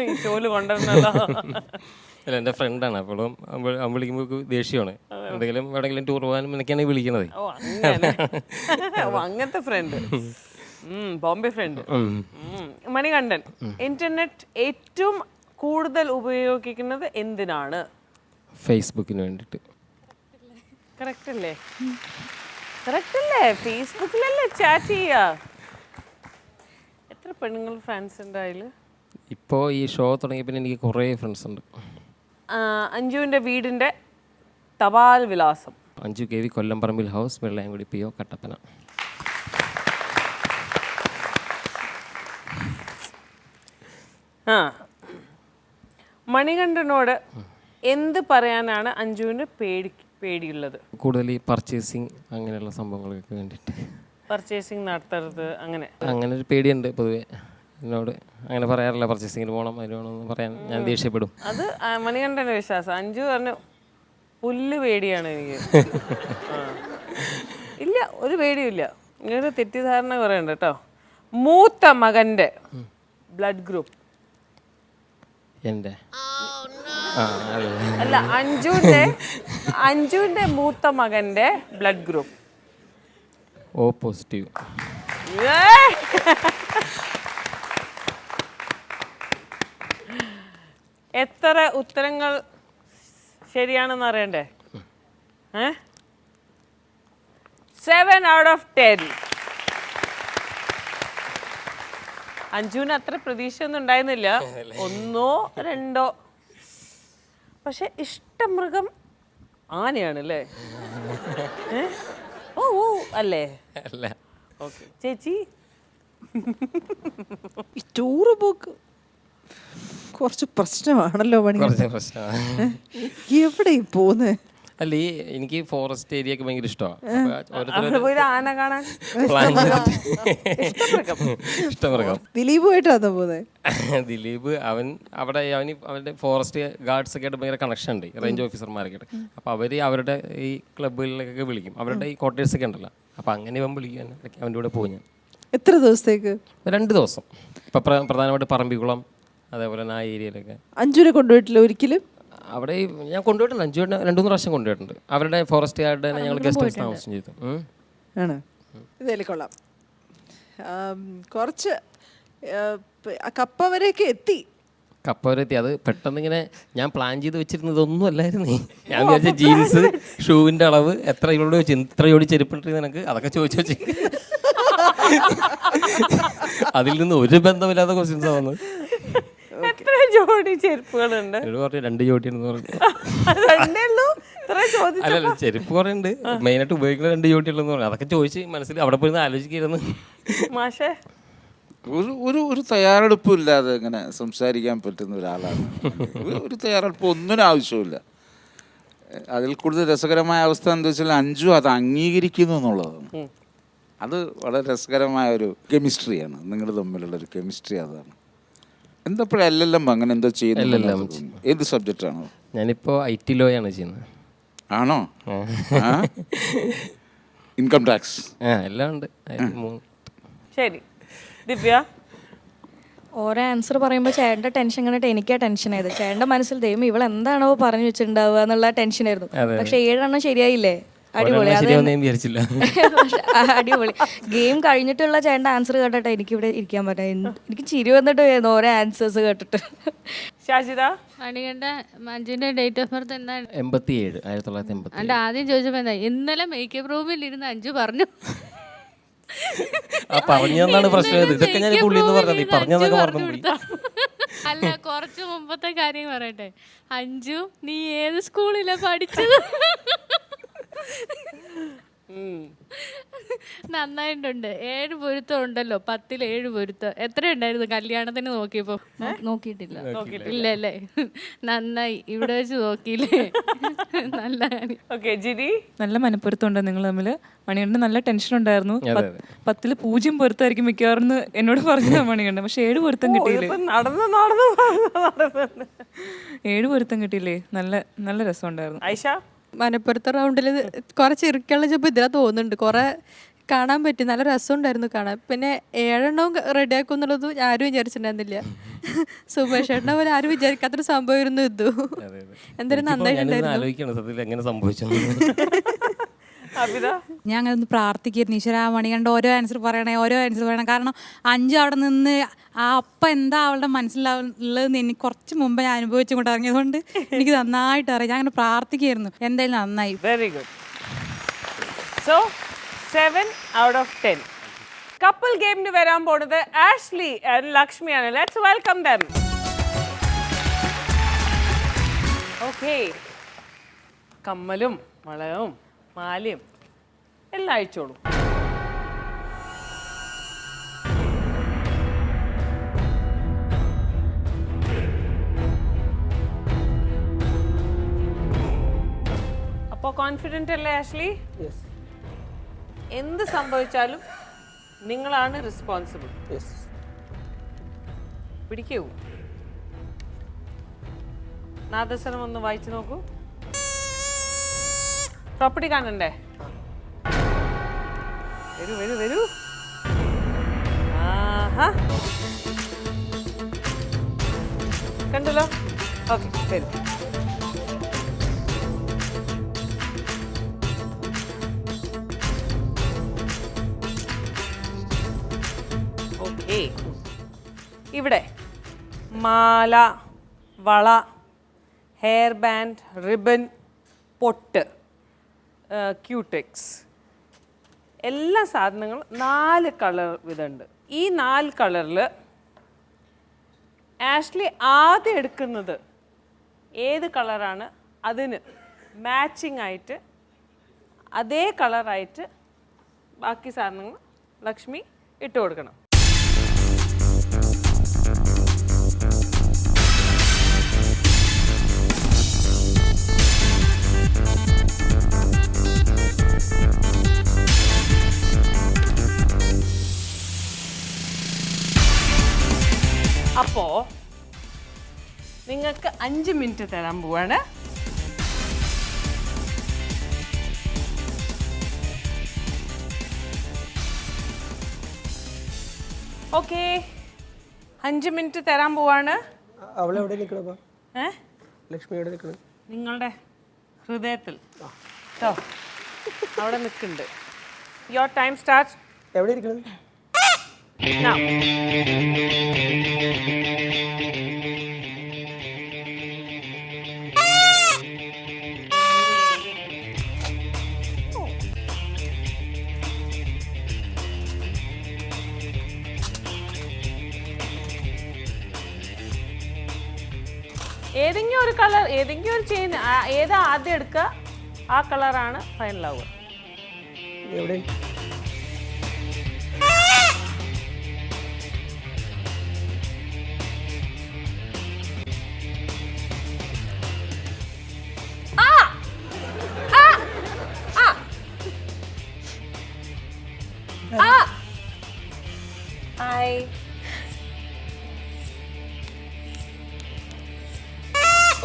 ഈ ഷോയില് കൊണ്ടുവരണല്ലോ? അല്ല, എൻ്റെ ഫ്രണ്ടാണ്. അപ്പോഴും അവൻ വിളിക്കുമ്പോൾ ദേഷ്യമാണ്. എന്തെങ്കിലും എവിടെയെങ്കിലും ടൂർ പോകാനും എനിക്കാണ് വിളിക്കണത്. ഓ അങ്ങനെ, അങ്ങനത്തെ friend, Bombay friend. Manikandan internet ഏറ്റവും കൂടുതൽ ഉപയോഗിക്കുന്നത് എന്തിനാണ്? ഫേസ്ബുക്കിന് വേണ്ടിയിട്ട്. കറക്റ്റ് അല്ലേ? കറക്റ്റ് അല്ലേ? ഫേസ്ബുക്കിലല്ലേ ചാറ്റ് ചെയ്യുക. എത്ര പെണ്ണുങ്ങൾ ഫ്രണ്ട്സ് ഉണ്ട് അതിൽ? ഇപ്പോൾ ഈ ഷോ തുടങ്ങിയ പിന്നെ എനിക്ക് കുറേ ഫ്രണ്ട്സ് ഉണ്ട്. അഞ്ജുവിൻ്റെ വീടിൻ്റെ തപാൽ വിലാസം? 5 KV Kollamparambil house, Vellayamkudi PO, Kattappana. മണികണ്ഠനോട് എന്ത് പറയാനാണ് അഞ്ജുവിന് പേടിയുള്ളത്? കൂടുതൽ ഈ പർച്ചേസിങ് അങ്ങനെയുള്ള സംഭവങ്ങൾക്ക് വേണ്ടിയിട്ട്. പർച്ചേസിങ് നടത്തരുത് അങ്ങനെ ഒരു പേടിയുണ്ട് പൊതുവെ എന്നോട്. അങ്ങനെ പറയാറില്ല, പർച്ചേസിങ്ങിന് പോകണം അതിന് വേണമെന്ന് പറയാൻ ഞാൻ ദേഷ്യപ്പെടും. അത് മണികണ്ഠൻ്റെ വിശ്വാസം. അഞ്ജു പറഞ്ഞു പുല്ല് പേടിയാണ് എനിക്ക്. ഇല്ല, ഒരു പേടിയില്ല. ഇങ്ങനെ തെറ്റിദ്ധാരണ കുറേ ഉണ്ട് കേട്ടോ. മൂത്ത മകൻ്റെ ബ്ലഡ് ഗ്രൂപ്പ്? എൻ്റെ അല്ല, അഞ്ജുവിൻ്റെ മൂത്ത മകൻ്റെ ബ്ലഡ് ഗ്രൂപ്പ്? O positive. എത്ര ഉത്തരങ്ങൾ ശരിയാണെന്ന് അറിയണ്ടേ? 7 out of 10. അഞ്ജുവിന് അത്ര പ്രതീക്ഷയൊന്നും ഉണ്ടായിരുന്നില്ല, 1 or 2. പക്ഷെ ഇഷ്ടമൃഗം ആനയാണ് അല്ലേ? ഓ അല്ലേ? അല്ല. ഓക്കെ ചേച്ചി, ഈ ടൂറ് പോക്ക് കുറച്ച് പ്രശ്നമാണല്ലോ പണി. കുറച്ച് പ്രശ്നമാണ്. എവിടെയും പോകുന്നത്? അല്ല, ഈ എനിക്ക് ഫോറസ്റ്റ് ഏരിയ ഒക്കെ ഭയങ്കര ഇഷ്ടമാണ്. ആന കാണാൻ ഇഷ്ടമൃഗം. ദിലീപുമായിട്ടാണോ പോകുന്നത്? ദിലീപ് അവൻ്റെ ഫോറസ്റ്റ് ഗാർഡ്സ് ഒക്കെ ആയിട്ട് ഭയങ്കര കണക്ഷൻ ഉണ്ട്, റേഞ്ച് ഓഫീസർമാരൊക്കെ ആയിട്ട്. അപ്പോൾ അവരുടെ ഈ ക്ലബ്ബുകളിലൊക്കെ വിളിക്കും, അവരുടെ ഈ ക്വാർട്ടേഴ്സ് ഒക്കെ ഉണ്ടല്ലോ. അപ്പോൾ അങ്ങനെ ഇവൻ വിളിക്കാൻ അവൻ്റെ കൂടെ പോകും ഞാൻ. എത്ര ദിവസത്തേക്ക്? 2 ദിവസം. ഇപ്പം പ്രധാനമായിട്ട് പറമ്പിക്കുളം, അതേപോലെ ആ ഏരിയയിലൊക്കെ. അഞ്ജുനെ കൊണ്ടുപോയിട്ടില്ല ഒരിക്കലും? അവിടെ ഞാൻ കൊണ്ടുപോയിട്ടുണ്ട്, 2-3 പ്രാവശ്യം കൊണ്ടുപോയിട്ടുണ്ട്. അവരുടെ ഫോറസ്റ്റ് ഗാർഡ് തന്നെ ഞങ്ങൾ ഗസ്റ്റ് ഹൗസ് താമസം ചെയ്തു. ആണ്. ഇതേലും കൊള്ളാം. കുറച്ച് കപ്പ വരെയൊക്കെ എത്തി. കപ്പ വരെ എത്തി. അത് പെട്ടെന്ന് ഇങ്ങനെ ഞാൻ പ്ലാൻ ചെയ്ത് വെച്ചിരുന്നതൊന്നും അല്ലായിരുന്നേ. ഞാൻ വിചാരിച്ച ജീൻസ്, ഷൂവിൻ്റെ അളവ് എത്ര ഇവിടെ വെച്ച്, ഇത്ര ജോഡി ചെരുപ്പിട്ട് നിനക്ക്, അതൊക്കെ ചോദിച്ചു വെച്ച് അതിൽ നിന്ന് ഒരു ബന്ധമില്ലാത്ത ക്വസ്റ്റ്യൻസാണ് വന്നത്. എത്ര ജോഡി ചെരുപ്പുകളുണ്ട്? 2 ജോഡിയാണെന്ന് പറഞ്ഞു. അല്ലല്ല, ചെരുപ്പ് കുറേ ഉണ്ട്, മെയിനായിട്ട് ഉപയോഗിക്കുന്ന 2 ജോഡിയുള്ളതെന്ന് പറഞ്ഞു. അതൊക്കെ ചോദിച്ച് മനസ്സിൽ അവിടെ പോയി ആലോചിക്കായിരുന്നു. മാഷേ, ഒരു തയ്യാറെടുപ്പും ഇല്ലാതെ ഇങ്ങനെ സംസാരിക്കാൻ പറ്റുന്ന ഒരാളാണ്. ഒരു തയ്യാറെടുപ്പ് ഒന്നിനും ആവശ്യമില്ല. അതിൽ കൂടുതൽ രസകരമായ അവസ്ഥ എന്താ വെച്ചാൽ അഞ്ജു അത് അംഗീകരിക്കുന്നു എന്നുള്ളതാണ്. അത് വളരെ രസകരമായ ഒരു കെമിസ്ട്രിയാണ്, നിങ്ങൾ തമ്മിലുള്ള ഒരു കെമിസ്ട്രി. അതാണ് എന്തപ്പോഴെല്ലാം അങ്ങനെ എന്തോ ചെയ്യുന്നത്. ഏത് സബ്ജക്റ്റാണോ? ഞാനിപ്പോൾ IT ലോയാണ് ചെയ്യുന്നത്. ആണോ? ഇൻകം ടാക്സ് എല്ലാം ഉണ്ട്. ശരി ദിവ്യ. ഓരോ ആൻസർ പറയുമ്പോൾ ചേട്ടൻ്റെ ടെൻഷൻ കണ്ടിട്ട് എനിക്കാ ടെൻഷനായത്. ചേട്ടൻ്റെ മനസ്സിൽ ദൈവം ഇവൾ എന്താണോ പറഞ്ഞു വെച്ചിട്ടുണ്ടാവുക എന്നുള്ള ടെൻഷനായിരുന്നു. പക്ഷെ 7 ശരിയായില്ലേ? അടിപൊളി. അടിപൊളി. ഗെയിം കഴിഞ്ഞിട്ടുള്ള ചേട്ടൻ്റെ ആൻസർ കേട്ടിട്ട് എനിക്കിവിടെ ഇരിക്കാൻ പറ്റില്ല. എനിക്ക് ചിരി വന്നിട്ട് വരുന്നു ഓരോ ആൻസേഴ്സ് കേട്ടിട്ട്. ഷാജിദ, മഞ്ജുവിന്റെ ഡേറ്റ് ഓഫ് ബർത്ത് എന്താണ്? 87, 1987. അല്ല, ആദ്യം ചോദിച്ചപ്പോ എന്താ, ഇന്നലെ മേക്കപ്പ് റൂമിൽ ഇരുന്ന് അഞ്ജു പറഞ്ഞു. പറഞ്ഞതാണ് പ്രശ്നം. ഇതൊക്കെ ഞാൻ പുള്ളിന്ന് പറഞ്ഞത്, പറഞ്ഞതൊക്കെ പറഞ്ഞു. അല്ല, കുറച്ച് മുമ്പത്തെ കാര്യം പറയട്ടെ. അഞ്ജു, നീ ഏത് സ്കൂളിലാ പഠിച്ചത്? നന്നായിട്ടുണ്ട്. 7 പൊരുത്തം ഉണ്ടല്ലോ, 10ൽ 7 പൊരുത്തം. എത്ര ഉണ്ടായിരുന്നു കല്യാണത്തിന് നോക്കിയപ്പോ? നോക്കിയിട്ടില്ല. ഇല്ല അല്ലേ? നന്നായി. ഇവിടെ വെച്ച് നോക്കിയില്ലേ? നല്ല. നല്ല മനപ്പൊരുത്തമുണ്ട് നിങ്ങൾ തമ്മിൽ. മണികണ്ഠന് നല്ല ടെൻഷൻ ഉണ്ടായിരുന്നു. 10ൽ 0 പൊരുത്തമായിരിക്കും മിക്കവാറും എന്നോട് പറഞ്ഞ മണികണ്ഠൻ. പക്ഷെ 7 പൊരുത്തം കിട്ടിയില്ലേ? 7 പൊരുത്തം കിട്ടിയില്ലേ? നല്ല രസമുണ്ടായിരുന്നു. ഐഷ, മനപ്പുറത്തെ റൗണ്ടിൽ കുറച്ച് ഇറുക്കള ചിലപ്പോൾ ഇതിലാ തോന്നുന്നുണ്ട്. കുറെ കാണാൻ പറ്റി, നല്ല രസമുണ്ടായിരുന്നു കാണാൻ. പിന്നെ 7 റെഡിയാക്കും എന്നുള്ളത് ആരും വിചാരിച്ചിട്ടുണ്ടായിരുന്നില്ല. സുമേഷ് ചേട്ടനെ പോലെ ആരും വിചാരിക്കാത്തൊരു സംഭവമായിരുന്നു ഇത്. എന്തായാലും നന്നായിട്ടുണ്ടായിരുന്നു. ഞാൻ അങ്ങനെ ഒന്ന് പ്രാർത്ഥിക്കായിരുന്നു, ഈശ്വര മണികണ്ഠ ഓരോ ആൻസർ പറയണം. കാരണം 5 അവിടെ നിന്ന് അപ്പം എന്താ അവളുടെ മനസ്സിലുള്ളതെന്ന് എനിക്ക് കുറച്ച് മുമ്പ് ഞാൻ അനുഭവിച്ചും കൊണ്ട് ഇറങ്ങിയതുകൊണ്ട് എനിക്ക് നന്നായിട്ട് അറിയാം. ഞാൻ അങ്ങനെ പ്രാർത്ഥിക്കായിരുന്നു. എന്തായാലും നന്നായി. Very good. So 7 out of 10. Couple ഗെയിമിന് വരാൻ പോണത് ആഷ്ലി ആൻഡ് ലക്ഷ്മിയാണ്. Let's welcome them. ഓക്കെ, കമ്മലും വളവും മാലയും എല്ലാം അയച്ചോളൂ. അപ്പോൾ കോൺഫിഡൻ്റ് അല്ലേ ആഷ്ലി? എന്ത് സംഭവിച്ചാലും നിങ്ങളാണ് റെസ്പോൺസിബിൾ. പിടിക്കൂ. നാദസ്വരം ഒന്ന് വായിച്ചു നോക്കൂ. പ്രോപ്പർട്ടി കാണണ്ടേ? വരൂ വരൂ വരൂ. ആഹാ, കണ്ടല്ലോ. ഓക്കെ, വരൂ. ഓക്കെ, ഇവിടെ മാല, വള, ഹെയർ ബാൻഡ്, റിബൺ, പൊട്ട്, ക്യൂടെക്സ്, എല്ലാ സാധനങ്ങളും 4 കളർ വിധമുണ്ട്. ഈ 4 കളറിൽ ആഷ്ലി ആദ്യം എടുക്കുന്നത് ഏത് കളറാണ് അതിന് മാച്ചിങ് ആയിട്ട് അതേ കളറായിട്ട് ബാക്കി സാധനങ്ങൾ ലക്ഷ്മി ഇട്ട് കൊടുക്കണം. അപ്പോൾ നിങ്ങൾക്ക് 5 മിനിറ്റ് തരാൻ പോവാണ്. ഓക്കെ, 5 മിനിറ്റ് തരാൻ പോവാണ്. അവളെവിടെ നിൽക്കണം? ലക്ഷ്മി എവിടെ നിൽക്കണം? നിങ്ങളുടെ ഹൃദയത്തിൽ കേട്ടോ, അവിടെ നിൽക്കുന്നുണ്ട്. Your time start. എവിടെ ഇരിക്കണം? Now. ഏതെങ്കിലും ഒരു കളർ, ഏതെങ്കിലും ഒരു ചെയിൻ, ഏതാ ആദ്യം എടുക്കുക ആ കളറാണ് ഫൈനൽ ആവുക. എവിടെ?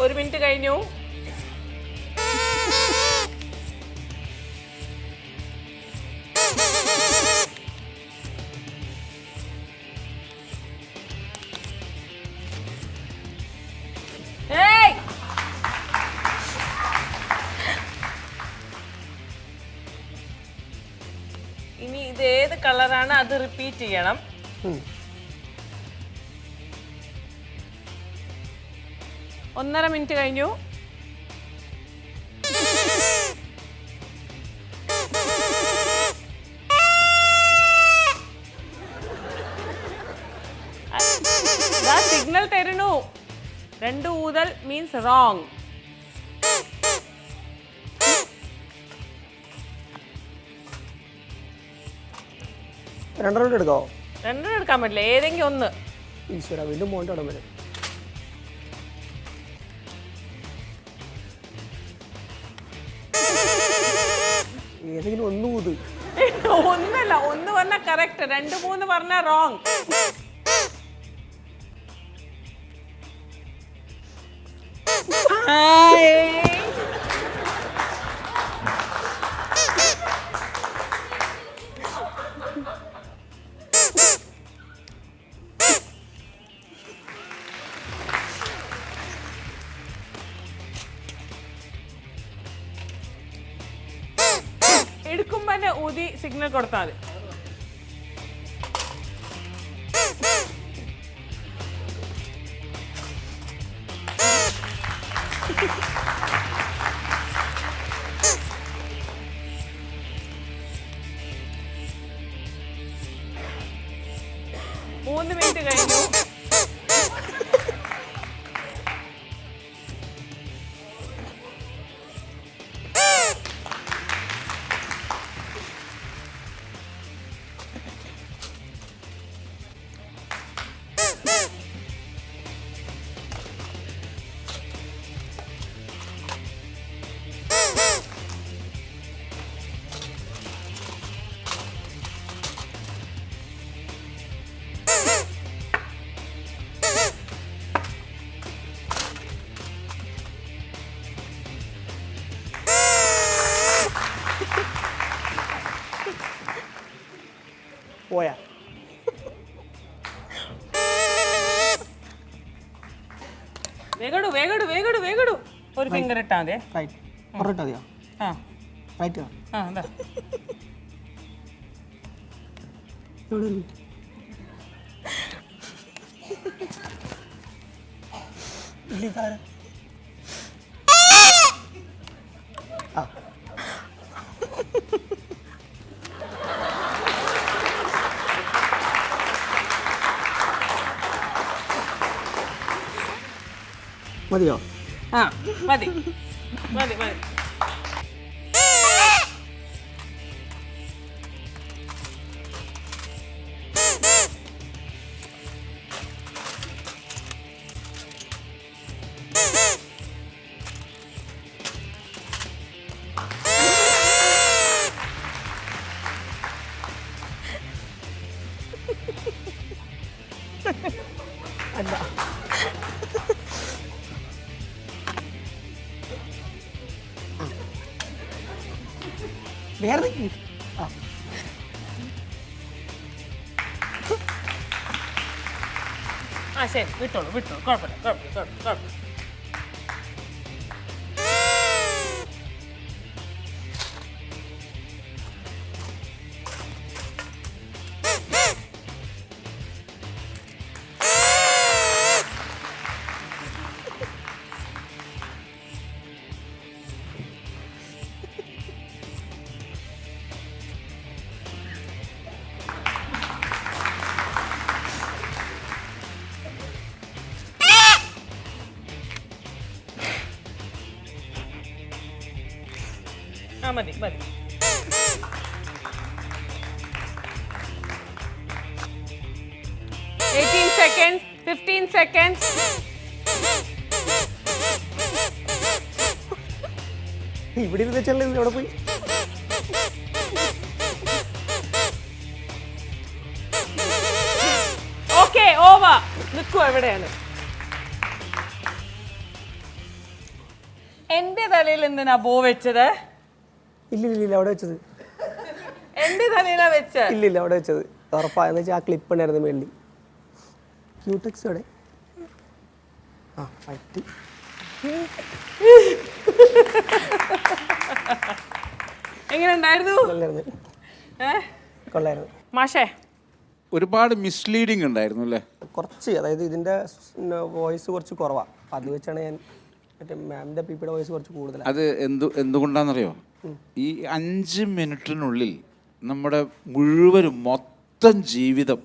ഒരു മിനിറ്റ് കഴിഞ്ഞു. ഇനി ഇത് ഏത് കളറാണ് അത് റിപ്പീറ്റ് ചെയ്യണം. 1.5 മിനിറ്റ് കഴിഞ്ഞു. സിഗ്നൽ തരുന്നു. 2 ഊതൽ മീൻസ് റോങ്. രണ്ടെണ്ണം എടുക്കാവോ? 2 എടുക്കാൻ പറ്റില്ല, ഏതെങ്കിലും ഒന്ന്. ഈശ്വര, വീണ്ടും മോൻ്റെ ഇടം വരെ. ഏതെങ്കിലും ഒന്ന് ഊത്. ഒന്നല്ല, 1 പറഞ്ഞാൽ കറക്റ്റ്, 2, 3 പറഞ്ഞാൽ റോങ്. എടുക്കുമ്പോ തന്നെ ഊതി സിഗ്നൽ കൊടുത്താൽ മതി. വേഗടു വേഗടു വേഗടു വേഗടു. ഒരു ഫിംഗർ ഇട്ടാ മതിയേ. റൈറ്റ് പുറകിട്ടാ മതിയോ? ആ റൈറ്റ് ആ എന്താ ഇവിടെ ഒരു മിനിറ്റ്. ഇല്ല ഇതാരാ? ആ മതിയോ? ആ മതി മതി മതി. വേറെ ആ ആ ശരി വിട്ടോളൂ വിട്ടോളൂ കുഴപ്പമില്ല കുഴപ്പമില്ല കുഴപ്പമില്ല. ആ മതി മതി. 18 seconds, 15 seconds. ഇവിടെ ഇരുന്ന് വെച്ചാൽ എവിടെ പോയി? Okay over. നിൽക്കുക എവിടെയാണ്? എന്റെ തലയിൽ എന്തിനാ ബോ വെച്ചത്? ഇല്ല ഇല്ല ഇല്ല അവിടെ വെച്ചത്. എന്റെ തലയിലാ വെച്ചത്? ഇല്ല ഇല്ല അവിടെ വെച്ചത് ഉറപ്പായെന്ന് വെച്ചാൽ ആ ക്ലിപ്പ് ഉണ്ടായിരുന്നു മേളിൽ. ക്യൂടെക്സ് അവിടെ. ആ റൈറ്റ്. എങ്ങനെ ഉണ്ടായിരുന്നു? കൊള്ളായിരുന്നു കൊള്ളായിരുന്നു. മാഷേ ഒരുപാട് മിസ്ലീഡിങ് ഉണ്ടായിരുന്നു അല്ലേ? കുറച്ച്, അതായത് ഇതിൻ്റെ വോയിസ് കുറച്ച് കുറവാണ്. അപ്പം അത് വെച്ചാണ് ഞാൻ മറ്റേ മാമിൻ്റെ പിയുടെ വോയിസ് കുറച്ച് കൂടുതലാണ്. അത് എന്തുകൊണ്ടാണെന്നറിയോ? ഈ 5 മിനിറ്റിനുള്ളിൽ നമ്മുടെ മുഴുവനും മൊത്തം ജീവിതം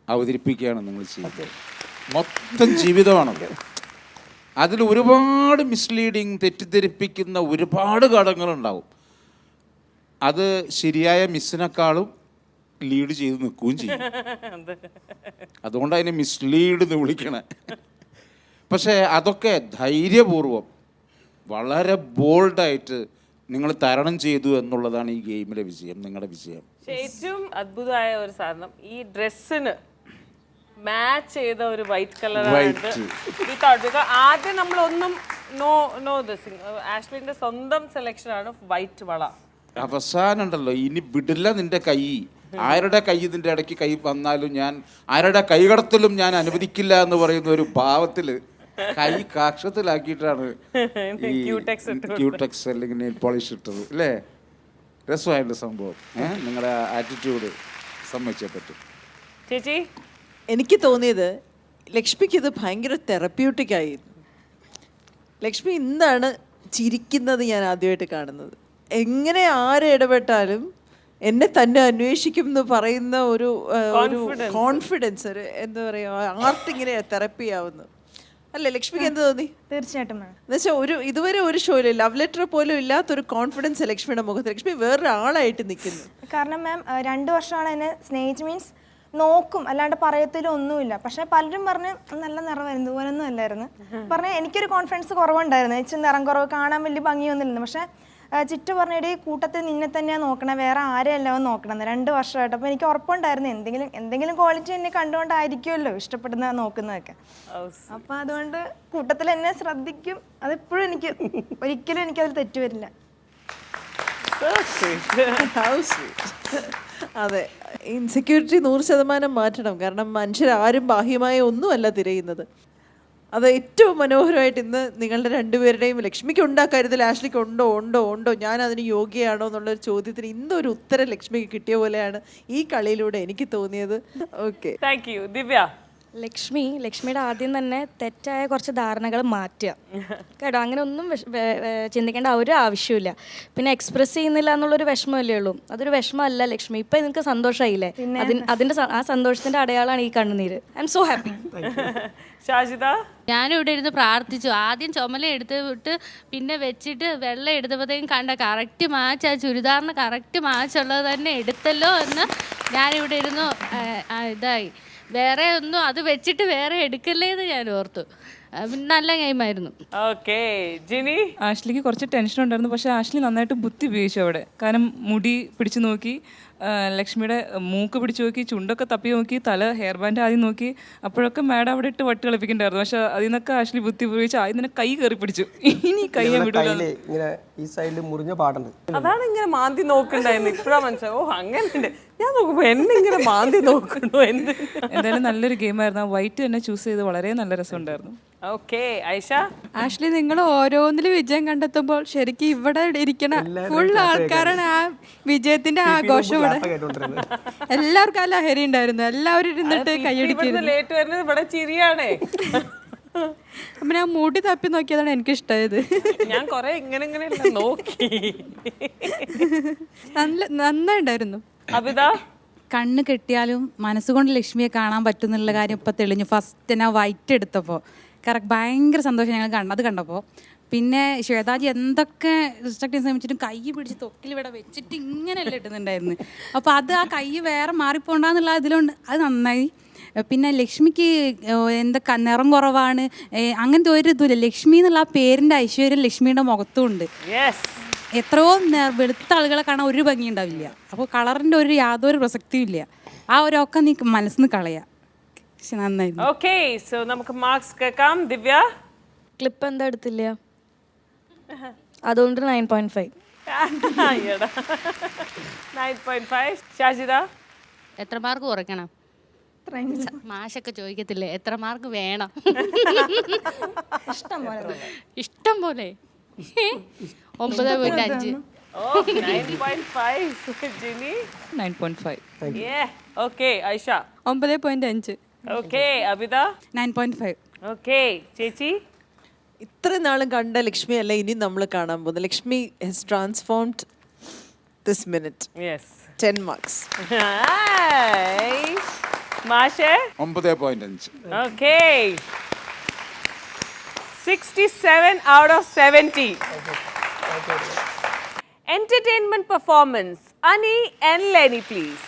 അവതരിപ്പിക്കുകയാണ് നിങ്ങൾ ചെയ്യുന്നത്. മൊത്തം ജീവിതമാണത്. അതിൽ ഒരുപാട് മിസ്ലീഡിങ്, തെറ്റിദ്ധരിപ്പിക്കുന്ന ഒരുപാട് ഘടകങ്ങളുണ്ടാവും. അത് ശരിയായ മിസ്സിനേക്കാളും ലീഡ് ചെയ്ത് നിൽക്കുകയും ചെയ്യും. അതുകൊണ്ട് അതിനെ മിസ്ലീഡ് എന്ന് വിളിക്കണേ. പക്ഷേ അതൊക്കെ ധൈര്യപൂർവം വളരെ ബോൾഡായിട്ട് നിങ്ങൾ തരണം ചെയ്തു എന്നുള്ളതാണ് ഈ ഗെയിമിലെ വിജയം, നിങ്ങളുടെ വിജയം. ഏറ്റവും അത്ഭുതമായ ഒരു സാധനം, ഈ ഡ്രസ്സിന് മാച്ച് ചെയ്ത ഒരു വൈറ്റ് കളർ. ആദ്യം നമ്മളൊന്നും ആഷ്ലിന്റെ സ്വന്തം സെലക്ഷൻ ആണ് വൈറ്റ് വള. അവസാനം ഉണ്ടല്ലോ, ഇനി വിടില്ല നിന്റെ കൈ, ആരുടെ കൈ ഇതിൻ്റെ ഇടയ്ക്ക് കൈ വന്നാലും ഞാൻ ആരുടെ കൈകടത്തലും ഞാൻ അനുവദിക്കില്ല എന്ന് പറയുന്ന ഒരു ഭാവത്തില് കൈ കാക്ഷത്തിലാക്കിയിട്ടാണ് ഈ ക്യൂടെക്സ് അല്ലെങ്കിൽ നെയിൽ പോളിഷ് ഇട്ടത് അല്ലേ? രസമായിട്ട് സംഭവം. നിങ്ങളുടെ ആറ്റിറ്റ്യൂഡ് സമ്മതിച്ചേ പറ്റും. ചേച്ചി എനിക്ക് തോന്നിയത് ലക്ഷ്മിക്ക് ഇത് ഭയങ്കര തെറപ്യൂട്ടിക് ആയിരുന്നു. ലക്ഷ്മി ഇന്നാണ് ചിരിക്കുന്നത് ഞാൻ ആദ്യമായിട്ട് കാണുന്നത്. എങ്ങനെ ആര് ഇടപെട്ടാലും എന്നെ തന്നെ അന്വേഷിക്കും എന്ന് പറയുന്ന ഒരു കോൺഫിഡൻസ്, ഒരു എന്താ പറയുക, ആർട്ട് ഇങ്ങനെ തെറപ്പി ആവുന്നു അല്ലേ? ലക്ഷ്മിക്ക് എന്ത് തോന്നി? തീർച്ചയായിട്ടും മാം. എന്നുവെച്ചാൽ ഇതുവരെ ഒരു ഷോയില് ലവ് ലെറ്റർ പോലും ഇല്ലാത്തൊരു കോൺഫിഡൻസ് ലക്ഷ്മിയുടെ മുഖത്ത്. ലക്ഷ്മി വേറൊരാളായിട്ട് നിൽക്കുന്നു. കാരണം മാം 2 വർഷമാണ് എന്നെ സ്നേഹിച്ച്, മീൻസ് നോക്കും, അല്ലാണ്ട് പറയത്തിലും ഒന്നുമില്ല. പക്ഷെ പലരും പറഞ്ഞ് നല്ല നിറമായിരുന്നു, ഇതുപോലൊന്നും അല്ലായിരുന്നു പറഞ്ഞ. എനിക്കൊരു കോൺഫിഡൻസ് കുറവുണ്ടായിരുന്നു, ഇച്ചിരി നിറം കുറവ്, കാണാൻ വലിയ ഭംഗിയൊന്നുമില്ല. പക്ഷെ ചിറ്റ പറഞ്ഞിട്ട് കൂട്ടത്തിൽ നിന്നെ തന്നെയാണ് നോക്കണം, വേറെ ആരെയല്ല നോക്കണം 2 വർഷമായിട്ട്. അപ്പോൾ എനിക്ക് ഉറപ്പുണ്ടായിരുന്നു എന്തെങ്കിലും ക്വാളിറ്റി എന്നെ കണ്ടുകൊണ്ടായിരിക്കുമല്ലോ ഇഷ്ടപ്പെടുന്ന നോക്കുന്നതൊക്കെ. അപ്പം അതുകൊണ്ട് കൂട്ടത്തിൽ എന്നെ ശ്രദ്ധിക്കും. അതെപ്പോഴും ഒരിക്കലും എനിക്കതിൽ തെറ്റുവരില്ല. അതെ, ഇൻസെക്യൂരിറ്റി 100% മാറ്റണം. കാരണം മനുഷ്യരാരും ബാഹ്യമായ ഒന്നുമല്ല തിരയുന്നത്. അത് ഏറ്റവും മനോഹരമായിട്ട് ഇന്ന് നിങ്ങളുടെ രണ്ടുപേരുടെയും, ലക്ഷ്മിക്ക് ഉണ്ടാ കാര്യത്തിൽ ആഷ്ലിക്ക് ഉണ്ടോ ഞാൻ അതിന് യോഗ്യയാണോ എന്നുള്ളൊരു ചോദ്യത്തിന് ഇന്നൊരു ഉത്തരം ലക്ഷ്മിക്ക് കിട്ടിയ പോലെയാണ് ഈ കളിയിലൂടെ എനിക്ക് തോന്നിയത്. Okay, thank you. ദിവ്യ? ലക്ഷ്മിയുടെ ആദ്യം തന്നെ തെറ്റായ കുറച്ച് ധാരണകൾ മാറ്റുക കേട്ടോ. അങ്ങനെ ഒന്നും ചിന്തിക്കേണ്ട ഒരു ആവശ്യമില്ല. പിന്നെ എക്സ്പ്രസ് ചെയ്യുന്നില്ല എന്നുള്ളൊരു വിഷമമല്ലേ ഉള്ളൂ. അതൊരു വിഷമമല്ല ലക്ഷ്മി. ഇപ്പം നിങ്ങൾക്ക് സന്തോഷമായില്ലേ? അതിൻ്റെ ആ സന്തോഷത്തിൻ്റെ അടയാളമാണ് ഈ കണ്ണുനീര്. I M so happy. Shajida? ഞാനും ഇവിടെ ഇരുന്ന് പ്രാർത്ഥിച്ചു. ആദ്യം ചുമല എടുത്ത് വിട്ട് പിന്നെ വെച്ചിട്ട് വെള്ളം എടുത്തപ്പോഴത്തേക്കും കണ്ട കറക്റ്റ് മാച്ച്, ആ ചുരിദാറിന് കറക്റ്റ് മാച്ച് ഉള്ളത് തന്നെ എടുത്തല്ലോ എന്ന് ഞാനിവിടെ ഇരുന്നു ഇതായി. വേറെ ഒന്നും അത് വെച്ചിട്ട് വേറെ എടുക്കല്ലേ എന്ന് ഞാൻ ഓർത്തു. നല്ല ഗെയിമായിരുന്നു. ഓക്കെ, ജിനി? ആഷ്ലിക്ക് കുറച്ച് ടെൻഷൻ ഉണ്ടായിരുന്നു, പക്ഷെ ആഷ്ലി നന്നായിട്ട് ബുദ്ധി ഉപയോഗിച്ചു അവിടെ. കാരണം മുടി പിടിച്ചു നോക്കി, ലക്ഷ്മിയുടെ മൂക്ക് പിടിച്ചു നോക്കി, ചുണ്ടൊക്കെ തപ്പി നോക്കി, ഹെയർ ബാൻഡ് ആദ്യം നോക്കി. അപ്പോഴൊക്കെ മാഡം അവിടെ ഇട്ട് വട്ട് കളിപ്പിക്കണ്ടായിരുന്നു. പക്ഷെ അതിൽ നിന്നൊക്കെ ആഷ്ലി ബുദ്ധി ഉപയോഗിച്ച് ആദ്യം തന്നെ കൈ കയറി പിടിച്ചു. ഇനി കൈ വിടില്ല. ഈ സൈഡിൽ മുറിഞ്ഞ പാടുണ്ട്. അതാണ് ഇങ്ങനെ മാന്തി നോക്കണ്ടായിരുന്നു. ഇപ്പഴാ മനസ്സിലായി, ഓ അങ്ങനെ. ഞാൻ നോക്കുമ്പോ എന്നെ ഇങ്ങനെ മാന്തി നോക്കണോ എന്ത്. എന്തായാലും നല്ലൊരു ഗെയിമായിരുന്നു. വൈറ്റ് തന്നെ ചൂസ് ചെയ്ത് വളരെ നല്ല രസമുണ്ടായിരുന്നു. ഓക്കെ, ഐഷ? ആഷ്ലി, നിങ്ങൾ ഓരോന്നിലും വിജയം കണ്ടെത്തുമ്പോൾ ശരിക്കും ഇവിടെ ഇരിക്കണ ഫുൾ ആൾക്കാരാണ് ആ വിജയത്തിന്റെ ആഘോഷം. ഇവിടെ എല്ലാവർക്കും ആ ലഹരി ഉണ്ടായിരുന്നു. എല്ലാവരും ഇരുന്നിട്ട് കൈയടിക്കുന്നു. ലേറ്റ് വരുന്നത് ഇവിടെ ചിരിയാണേ. അപ്പൊ ഞാൻ മൂടി തപ്പി നോക്കിയതാണ് എനിക്ക് ഇഷ്ടമായത്. ഞാൻ കൊറേ ഇങ്ങനെ നോക്കി. നന്നായിട്ടുണ്ടായിരുന്നു. അബിത? കണ്ണ് കെട്ടിയാലും മനസ്സുകൊണ്ട് ലക്ഷ്മിയെ കാണാൻ പറ്റുന്നുള്ള കാര്യം ഇപ്പം തെളിഞ്ഞു. ഫസ്റ്റ് ഞാൻ വൈറ്റ് എടുത്തപ്പോൾ കറക്റ്റ് ഭയങ്കര സന്തോഷം ഞങ്ങൾ അത് കണ്ടപ്പോൾ. പിന്നെ ശ്വേതാജി എന്തൊക്കെ റിസ്ട്രക്ട് ചെയ്യാൻ ശ്രമിച്ചിട്ടും കൈ പിടിച്ച് തൊക്കിൽ ഇവിടെ വെച്ചിട്ട് ഇങ്ങനെയല്ല ഇട്ടുന്നുണ്ടായിരുന്നു. അപ്പോൾ അത് ആ കൈ വേറെ മാറിപ്പോണ്ടെന്നുള്ള ഇതിലുണ്ട്. അത് നന്നായി. പിന്നെ ലക്ഷ്മിക്ക് എന്തൊക്കെ നിറം കുറവാണ് അങ്ങനത്തെ ഒരു ഇതുമില്ല. ലക്ഷ്മി എന്നുള്ള ആ പേരിൻ്റെ ഐശ്വര്യം ലക്ഷ്മിയുടെ മുഖത്തും ഉണ്ട്. എത്രയോ വെളുത്ത ആളുകളെ കാണാൻ ഒരു ഭംഗി ഉണ്ടാവില്ല. അപ്പോൾ കളറിൻ്റെ യാതൊരു പ്രസക്തിയും ഇല്ല. ആ ഒരൊക്കെ നീ മനസ്സിൽ കളയാ. നന്നായിരുന്നു. ഓക്കെ, സോ നമുക്ക് മാർക്സ് കേൾക്കാം. ദിവ്യ? ക്ലിപ്പ് എന്താ എടുത്തില്ല, അതുകൊണ്ട് 9.5. 9.5. ഷാജിദ? എത്ര മാർക്ക് കുറയ്ക്കണം? മാഷൊക്കെ ചോദിക്കത്തില്ലേ എത്ര മാർക്ക് വേണം? ഇഷ്ടം പോലെ 9.5. 9.5. Jini? 9.5. Okay, Aisha? 9.5. Okay, Abitha? 9.5. Okay, ചേച്ചി? ഇത്ര നാളും കണ്ട ലക്ഷ്മി അല്ല ഇനി നമ്മൾ കാണാൻ പോകുന്നത്. Lakshmi has transformed this minute. 10 marks. മാഷേ? 9.5. Okay, 67 out of 70. Entertainment performance. Ani and Lenny, please.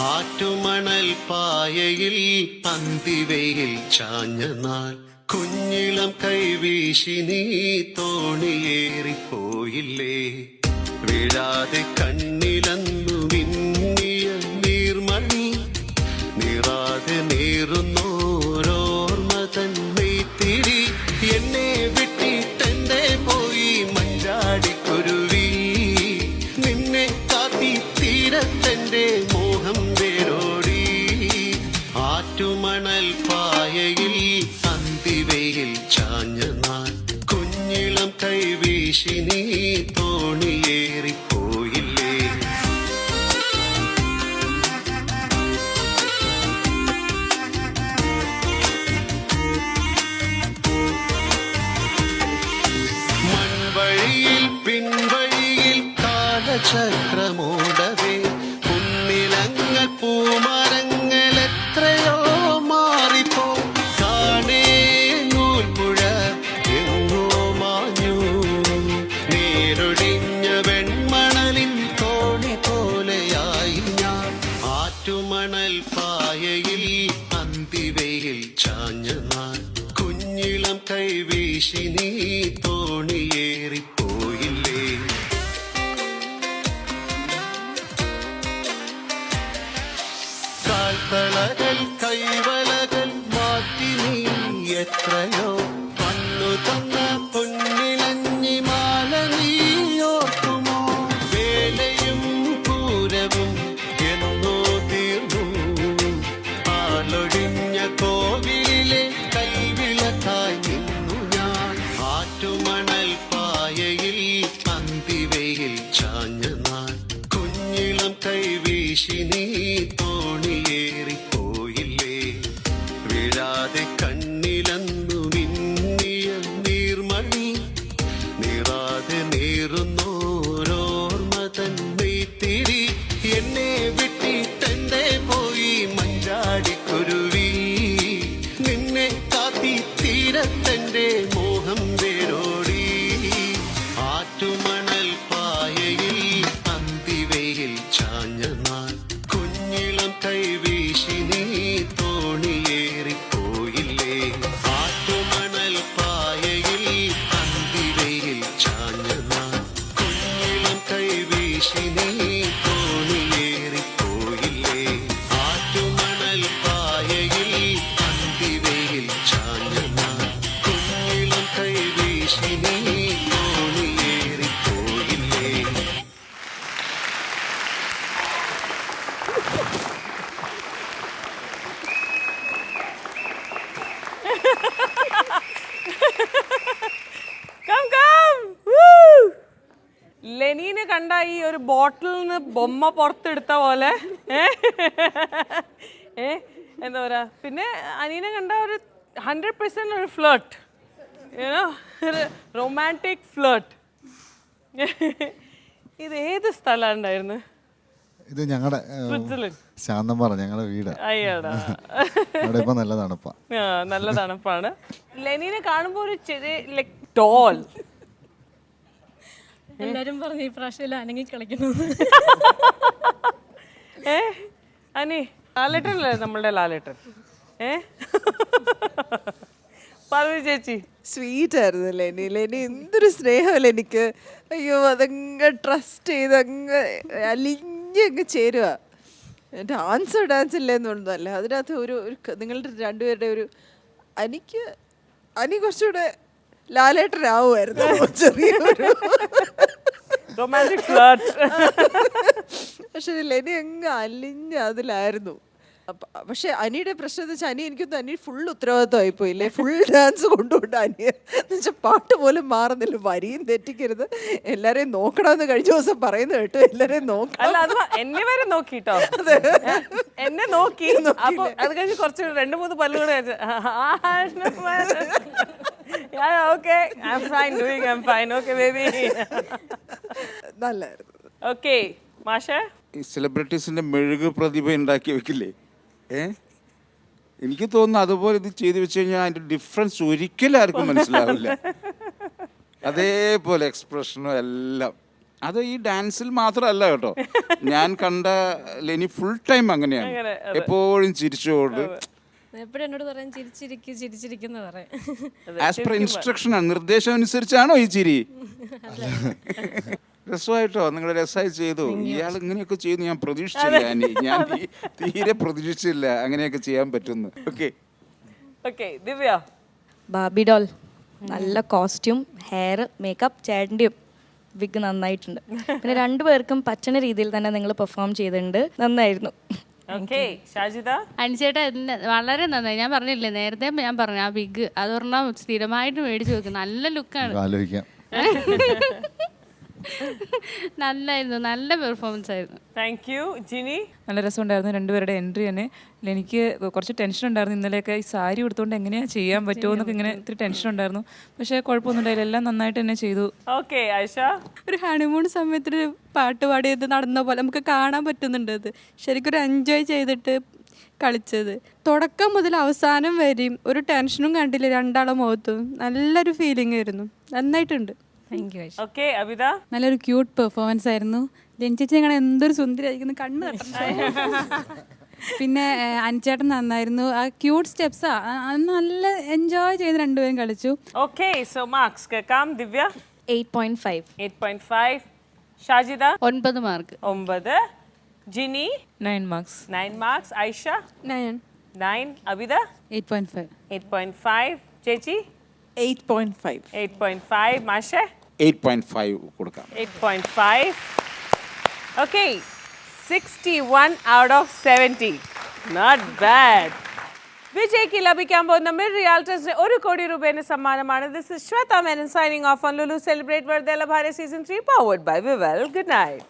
ആറ്റുമണൽ പായയിൽ അന്തിവയിൽ ചാഞ്ഞ നാൾ കുഞ്ഞിളം കൈവീശി നീ തോണിയേറിപ്പോയില്ലേ. വീഴാതെ കണ്ണിലന്നു മിന്നിയ നീർമണി നീറാതെ നീറുന്നോരോർമ്മ തന്നെത്തിരി. എന്നെ വിട്ടിട്ടെന്റെ പോയി മഞ്ചാടിക്കുരുവി നിന്നെ കാത്തി തീരത്തെന്റെ മോഹം വേരോടി. ആറ്റുമണൽ പായയിൽ അന്തിവയിൽ ചാഞ്ഞ നാൾ കുഞ്ഞിളം കൈവീശി നീ തോണിയേറിപ്പോയില്ലേ. മൺവഴിയിൽ പിൻവഴിയിൽ കാലചക്രമോടവേ കുന്നിലങ്ങൾ പൂമരങ്ങൾ എത്രയോ മാറിപ്പോ. കാണേ നൂൽപ്പുഴ എങ്ങോ മാഞ്ഞു നേരൊടിഞ്ഞ വെൺമണലിൻ തോണി പോലെയായി ഞാൻ. ആറ്റുമണൽ പായയിൽ അന്തിവയിൽ ചാഞ്ഞ നാൾ കുഞ്ഞിളം കൈവീശി നീ തോണിയേറിപ്പോയില്ലേ. കൈവളകൾ കൈവളകൾ മാറ്റി നീ എത്രയോ പണ്ണു തന്ന പൊന്നിലഞ്ഞിമാല നീ ഓർക്കുമോ? വേലയും പൂരവും എന്നോ തീർന്നു, ആളൊഴിഞ്ഞ കോവിലിലെ കൈവിളക്കായി നിന്നു ഞാൻ. ആറ്റുമണൽ പായയിൽ അന്തിവയിൽ ചാഞ്ഞ നാൾ, കുഞ്ഞിളം കൈവീശി നീ തോണിയേറിപ്പോയില്ലേ? വീഴാതെ കണ്ണിലന്നു മിന്നിയ നീർമണി, നീറാതെ നീറുന്നോരോർമ്മ തൻ നെയ്ത്തിരി. എന്നെ വിട്ടിട്ടെന്തേ പോയി മഞ്ചാടിക്കുരുവി? നിന്നെ കാത്തി തീരത്തെന്റെ മോഹം വേരോടി. ആറ്റുമണൽ പായയിൽ അന്തിവയിൽ ചാഞ്ഞ നാൾ, കുഞ്ഞിളം കൈവീശി നീ തോണിയേറിപ്പോയില്ലേ? ആറ്റുമണൽ പായയിൽ അന്തിവയിൽ ചാഞ്ഞ നാൾ, കുഞ്ഞിളം കൈവീശി നീ തോണിയേറിപ്പോയില്ലേ? ആറ്റുമണൽ പായയിൽ അന്തിവയിൽ ചാഞ്ഞ നാൾ, കുഞ്ഞിളം കൈവീശി നീ തോണിയേറിപ്പോയില്ലേ? ലെനീനെ കണ്ട ഈ ഒരു ബോട്ടിൽ നിന്ന് ബൊമ്മ പുറത്തെടുത്ത പോലെ എന്താ പറയാ. പിന്നെ അനീനെ കണ്ട ഒരു 100% ഒരു ഫ്ലേർട്ട്, ഒരു റൊമാൻറ്റിക് ഫ്ലേർട്ട്. ഇത് ഏത് സ്ഥലം ഉണ്ടായിരുന്നു? ഇത് ഞങ്ങളുടെ ശാന്തമ്പാറ, ഞങ്ങളുടെ വീട്. അയ്യടാ, അവിടെ ഇപ്പൊ നല്ല തണുപ്പാ. നല്ല തണുപ്പാണ്. ലെനീനെ കാണുമ്പോ ഒരു ചെറിയ ലൈക് ടോൾ. എല്ലാരും പറഞ്ഞു ഈ പ്രാവശ്യം അനങ്ങി കളിക്കുന്നു. അനി ലാലേട്ടനല്ലേ നമ്മളുടെ ലാലേട്ടൻ? പാർവതി ചേച്ചി സ്വീറ്റ് ആയിരുന്നു ലെനി. ലെനി എന്തൊരു സ്നേഹമല്ലേ എനിക്ക്. അയ്യോ, അതങ്ങ് ട്രസ്റ്റ് ചെയ്ത് അങ്ങ് അലിഞ്ഞങ്ങ് ചേരുക. ഡാൻസ് ഇല്ലെന്നൊന്നുമല്ല, അതിനകത്ത് ഒരു നിങ്ങളുടെ രണ്ടുപേരുടെ ഒരു അനി കുറച്ചുകൂടെ ലാലേട്ടനാവുമായിരുന്നു, ചെറിയൊരു റൊമാൻറ്റിക് ഫ്ലേർട്ട്. പക്ഷെ ലെനി അങ്ങ് അലിഞ്ഞ് അതിലായിരുന്നു. പക്ഷെ അനിയുടെ പ്രശ്നം എന്ന് വെച്ചാൽ എനിക്കൊന്നും അനി ഫുൾ ഉത്തരവാദിത്വമായി പോയില്ലേ. ഫുൾ ഡാൻസ് കൊണ്ടുകൊണ്ട് അനി എന്നുവെച്ചാൽ പാട്ട് പോലും മാറുന്നില്ല. വരിയും തെറ്റിക്കരുത്, എല്ലാരെയും നോക്കണമെന്ന് കഴിഞ്ഞ ദിവസം പറയുന്ന കേട്ടു. എല്ലാരെയും നോക്കണം. എന്നെ വരെ നോക്കിട്ടോ, എന്നെ നോക്കി. അപ്പൊ അത് കഴിഞ്ഞ് കുറച്ച് 2-3 പല്ലുകൂടെ നല്ലായിരുന്നു. ഓക്കെ മാഷേ, ഈ സെലിബ്രിറ്റീസിന്റെ മെഴുക് പ്രതിഭ ഉണ്ടാക്കി വെക്കില്ലേ? എനിക്ക് തോന്നുന്നു അതുപോലെ ഇത് ചെയ്തു വെച്ച് കഴിഞ്ഞാൽ അതിന്റെ ഡിഫറൻസ് ഒരിക്കലും ആർക്കും മനസ്സിലാവില്ല. അതേപോലെ എക്സ്പ്രഷനും എല്ലാം. അത് ഈ ഡാൻസിൽ മാത്രമല്ല കേട്ടോ, ഞാൻ കണ്ട ലെനി ഫുൾ ടൈം അങ്ങനെയാണ്, എപ്പോഴും ചിരിച്ചോട്. എപ്പോഴും എന്നോട് പറയാൻ ചിരിച്ചിരിക്കുന്ന പറയാം. ആസ് പെർ ഇൻസ്ട്രക്ഷൻ ആണ്, നിർദ്ദേശം അനുസരിച്ചാണോ ഈ ചിരി? രസമായിട്ടോ, നിങ്ങൾ രസമായി ചെയ്തു. ഇയാൾ ഇങ്ങനെയൊക്കെ ചെയ്യുന്നു ഞാൻ പ്രതീക്ഷിച്ചില്ല. ഞാൻ തീരെ പ്രതീക്ഷിച്ചില്ല അങ്ങനെയൊക്കെ ചെയ്യാൻ പറ്റുന്നു. ഓക്കെ ദിവ്യ. ബാബി ഡോൾ, നല്ല കോസ്റ്റ്യൂം, ഹെയർ, മേക്കപ്പ്, ചേട്ടൻ്റെയും വിഗ് നന്നായിട്ടുണ്ട്. പിന്നെ രണ്ടുപേർക്കും പറ്റുന്ന രീതിയിൽ തന്നെ നിങ്ങൾ പെർഫോം ചെയ്തിട്ടുണ്ട്, നന്നായിരുന്നു. അനിച്ചേട്ടാ വളരെ നന്നായി. ഞാൻ പറഞ്ഞില്ലേ നേരത്തെ, ഞാൻ പറഞ്ഞു ആ വിഗ് അത് പറഞ്ഞാൽ സ്ഥിരമായിട്ട് മേടിച്ചു വെക്കും. നല്ല ലുക്കാണ്, നല്ലായിരുന്നു, നല്ല പെർഫോമൻസ് ആയിരുന്നു. Thank you. ജിനി, നല്ല രസമുണ്ടായിരുന്നു രണ്ടുപേരുടെ എൻട്രി തന്നെ. എനിക്ക് കുറച്ച് ടെൻഷൻ ഉണ്ടായിരുന്നു, ഇന്നലെയൊക്കെ ഈ സാരി ഉടുത്തുകൊണ്ട് എങ്ങനെയാണ് ചെയ്യാൻ പറ്റുമോ എന്നൊക്കെ ഇങ്ങനെ ഇത്തിരി ടെൻഷൻ ഉണ്ടായിരുന്നു. പക്ഷേ കുഴപ്പമൊന്നും ഉണ്ടായില്ല, എല്ലാം നന്നായിട്ട് തന്നെ ചെയ്തു. ഓക്കെ ആയിഷ. ഒരു ഹണിമൂൺ സമയത്തൊരു പാട്ട് പാടിയത് നടന്ന പോലെ നമുക്ക് കാണാൻ പറ്റുന്നുണ്ട്. അത് ശരിക്കും ഒരു എൻജോയ് ചെയ്തിട്ട് കളിച്ചത്. തുടക്കം മുതൽ അവസാനം വരെയും ഒരു ടെൻഷനും കണ്ടില്ല രണ്ടാളെ മുഖത്തും. നല്ലൊരു ഫീലിംഗ് ആയിരുന്നു, നന്നായിട്ടുണ്ട്. Thank you. ഓക്കെ അബിത. നല്ലൊരു ക്യൂട്ട് പെർഫോമൻസ് ആയിരുന്നു. ജനിച്ചേച്ചി ഞങ്ങൾ എന്തൊരു സുന്ദരിയായിരിക്കുന്നു, കണ്ണ് തട്ടണം. പിന്നെ അനിച്ചേട്ടൻ നന്നായിരുന്നു, ആ ക്യൂട്ട് സ്റ്റെപ്സാ നല്ല എൻജോയ് ചെയ്ത് രണ്ടുപേരും കളിച്ചു. ഓക്കെ സോ മാർക്സ് കേൾക്കാം. ദിവ്യ 8.5. 8.5. Shajida 9 mark. 9. Ginny? 9 marks. 9 marks. Aisha? 9. 9. Abida? 8.5. 8.5. Chechi? 8.5. 8.5. Masha? 8.5 കൊടുക്കാം. 8.5. Okay. 61 out of 70. Not bad. വിജയ്ക്ക് ലഭിക്കാൻ പോകുന്ന മിഡ് റിയാലിറ്റീസിന് 1 കോടി രൂപയുടെ സമ്മാനമാണ്. This is Shweta Menon signing off on Lulu celebrate വെർദേല ഭാര്യ season 3 powered by Vivel. Good night.